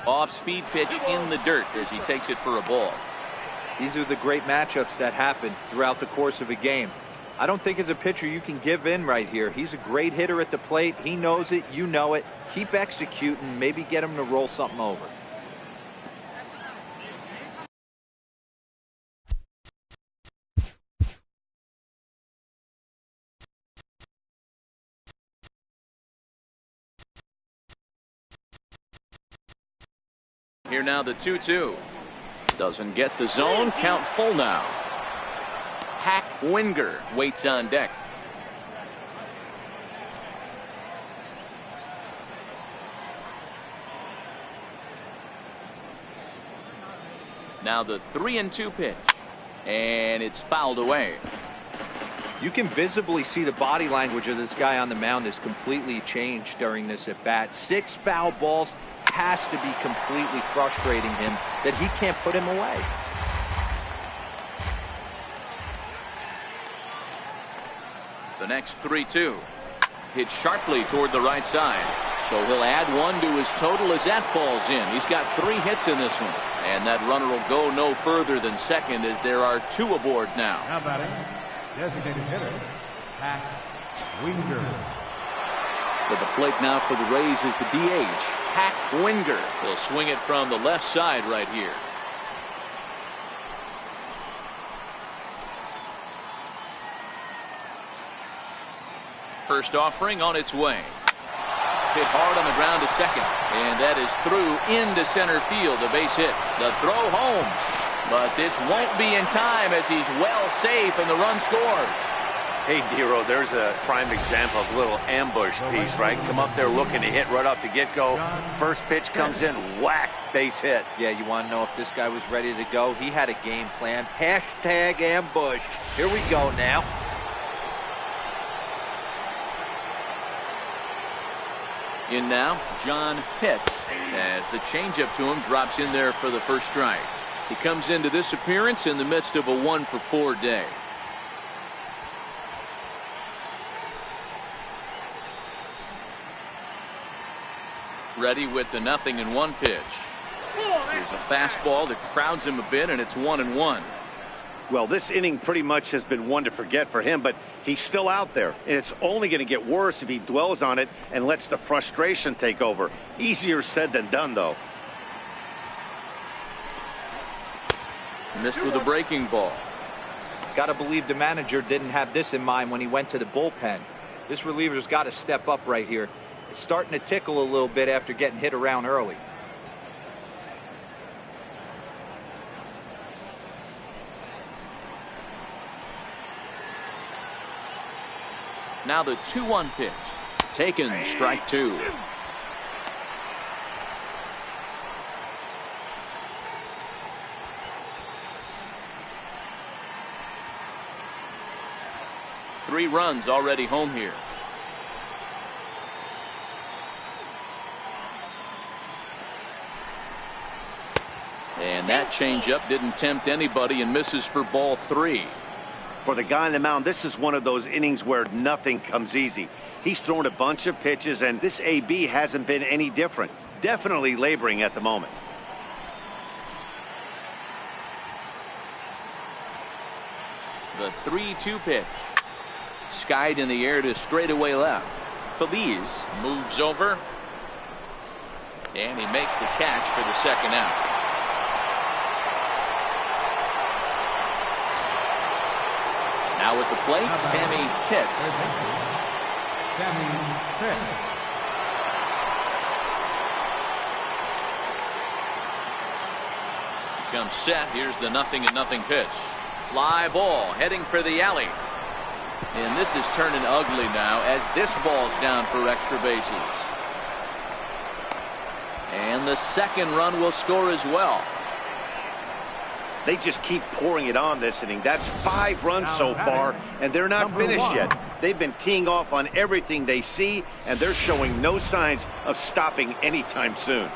Off-speed pitch in the dirt as he takes it for a ball. These are the great matchups that happen throughout the course of a game. I don't think as a pitcher you can give in right here. He's a great hitter at the plate. He knows it. You know it. Keep executing. Maybe get him to roll something over. Here now the 2-2. Doesn't get the zone. Count full now. Hack Winger waits on deck. Now the 3-2 pitch, and it's fouled away. You can visibly see the body language of this guy on the mound has completely changed during this at bat. 6 foul balls has to be completely frustrating him that he can't put him away. The next 3-2. Hit sharply toward the right side. So he'll add one to his total as that falls in. He's got 3 hits in this one. And that runner will go no further than second as there are 2 aboard now. Now batting, designated hitter, Hack Winger. To the plate now for the Rays is the DH, Hack Winger. He'll swing it from the left side right here. First offering on its way. Hit hard on the ground to second. And that is through into center field. A base hit. The throw home. But this won't be in time as he's well safe and the run scores. Hey, Dero, there's a prime example of a little ambush piece, right? Come up there looking to hit right off the get-go. First pitch comes in, whack, base hit. Yeah, you want to know if this guy was ready to go? He had a game plan. Hashtag ambush. Here we go now. In now, John Pitts, as the changeup to him drops in there for the first strike. He comes into this appearance in the midst of a 1-for-4 day. Ready with the 0-1 pitch. Here's a fastball that crowds him a bit, and it's 1-1. Well, this inning pretty much has been one to forget for him, but he's still out there, and it's only going to get worse if he dwells on it and lets the frustration take over. Easier said than done, though. Missed with a breaking ball. Got to believe the manager didn't have this in mind when he went to the bullpen. This reliever's got to step up right here. It's starting to tickle a little bit after getting hit around early. Now the 2-1 pitch. Taken, strike 2. Three runs already home here. And that changeup didn't tempt anybody and misses for ball 3. For the guy on the mound, this is one of those innings where nothing comes easy. He's thrown a bunch of pitches, and this AB hasn't been any different. Definitely laboring at the moment. The 3-2 pitch. Skied in the air to straightaway left. Feliz moves over. And he makes the catch for the second out. Now at the plate, Sammy Pitts. Sammy Pitts. Comes set. Here's the 0-0 pitch. Fly ball heading for the alley. And this is turning ugly now as this ball's down for extra bases. And the second run will score as well. They just keep pouring it on this inning. That's 5 runs so far, and they're not finished yet. They've been teeing off on everything they see, and they're showing no signs of stopping anytime soon.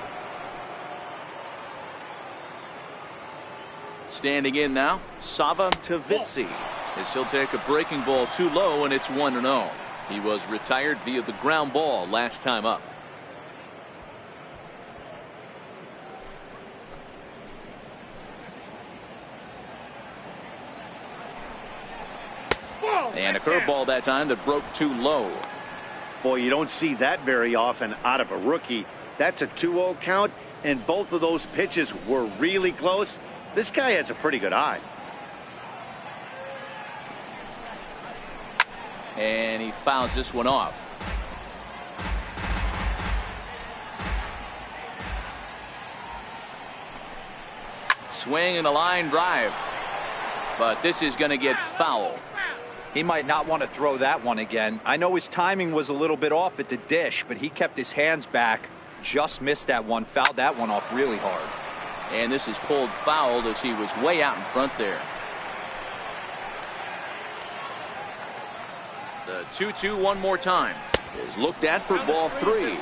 Standing in now, Sava Tavitsi, as he'll take a breaking ball too low, and it's 1-0. He was retired via the ground ball last time up. And a curveball that time that broke too low. Boy, you don't see that very often out of a rookie. That's a 2-0 count, and both of those pitches were really close. This guy has a pretty good eye. And he fouls this one off. Swing and a line drive. But this is going to get foul. He might not want to throw that one again. I know his timing was a little bit off at the dish, but he kept his hands back, just missed that one, fouled that one off really hard. And this is pulled fouled as he was way out in front there. The 2-2 one more time is looked at for ball 3.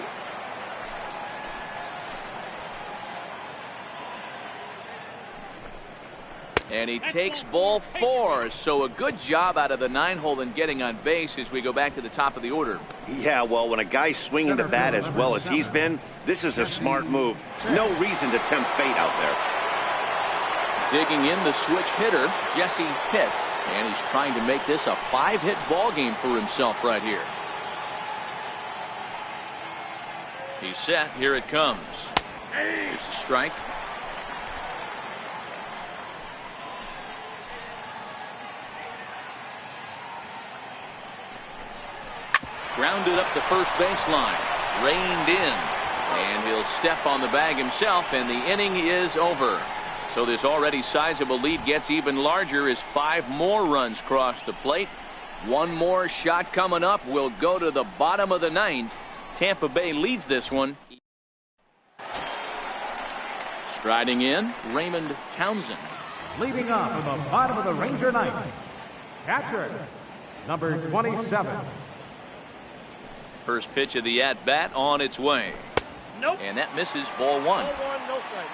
And he takes ball 4. So a good job out of the 9-hole in getting on base as we go back to the top of the order. Yeah, well, when a guy's swinging the bat as well as he's been, this is a smart move. No reason to tempt fate out there. Digging in the switch hitter, Jesse Pitts. And he's trying to make this a 5-hit ball game for himself right here. He's set. Here it comes. Here's a strike. Grounded up the first baseline. Reined in. And he'll step on the bag himself, and the inning is over. So this already sizable lead gets even larger as 5 more runs cross the plate. One more shot coming up. Will go to the bottom of the 9th. Tampa Bay leads this one. Striding in, Raymond Townsend. Leading off in the bottom of the Ranger 9th, catcher, number 27. First pitch of the at-bat on its way. Nope. And that misses ball 1. Ball 1, no strike.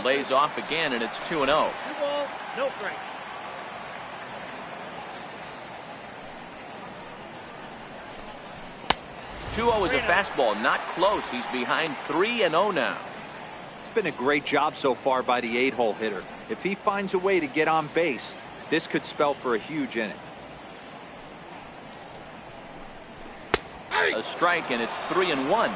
Lays off again, and it's 2-0. 2 balls, no strike. Two-0 is a fastball, not close. He's behind 3-0 now. It's been a great job so far by the 8-hole hitter. If he finds a way to get on base, this could spell for a huge inning. A strike, and it's 3-1.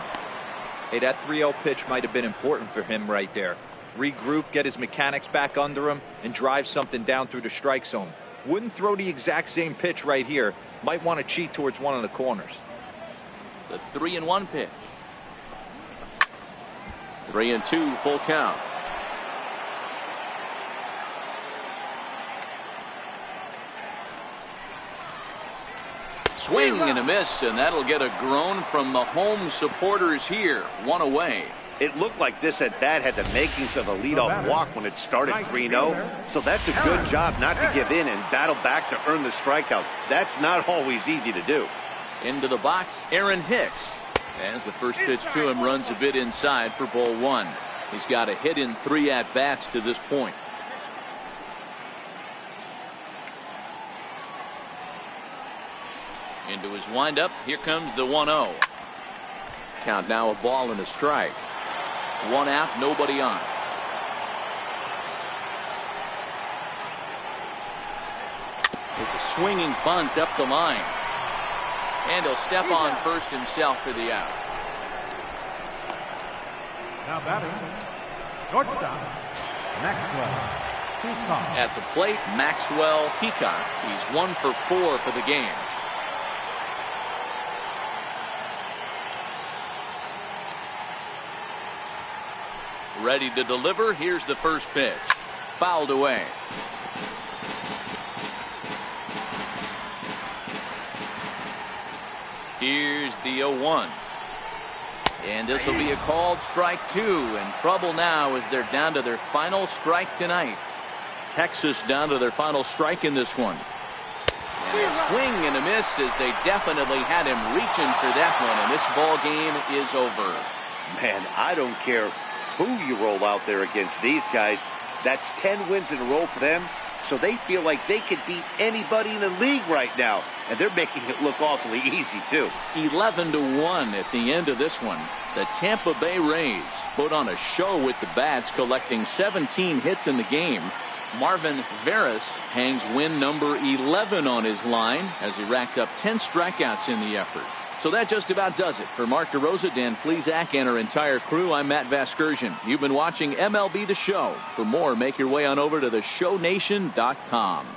Hey, that 3-0 pitch might have been important for him right there. Regroup, get his mechanics back under him, and drive something down through the strike zone. Wouldn't throw the exact same pitch right here. Might want to cheat towards one of the corners. The 3-1 pitch. 3-2 full count. Swing and a miss, and that'll get a groan from the home supporters here. 1 away. It looked like this at bat had the makings of a leadoff walk when it started 3-0. So that's a good job not to give in and battle back to earn the strikeout. That's not always easy to do. Into the box, Aaron Hicks. As the first pitch to him runs a bit inside for ball 1. He's got a hit in 3 at-bats to this point. Into his windup. Here comes the 1-0. Count now a ball and a strike. 1 out, nobody on. It's a swinging bunt up the line. And he'll step on first himself for the out. Now batting, shortstop, Maxwell Peacock. At the plate, Maxwell Peacock. He's 1 for 4 for the game. Ready to deliver. Here's the first pitch. Fouled away. Here's the 0-1. And this will be a called strike 2. In trouble now as they're down to their final strike tonight. Texas down to their final strike in this one. And a swing and a miss as they definitely had him reaching for that one. And this ball game is over. Man, I don't care who you roll out there against these guys. That's 10 wins in a row for them. So they feel like they could beat anybody in the league right now. And they're making it look awfully easy, too. 11-1 at the end of this one. The Tampa Bay Rays put on a show with the bats, collecting 17 hits in the game. Marvin Veras hangs win number 11 on his line as he racked up 10 strikeouts in the effort. So that just about does it. For Mark DeRosa, Dan Plesac, and our entire crew, I'm Matt Vasgersian. You've been watching MLB The Show. For more, make your way on over to theshownation.com.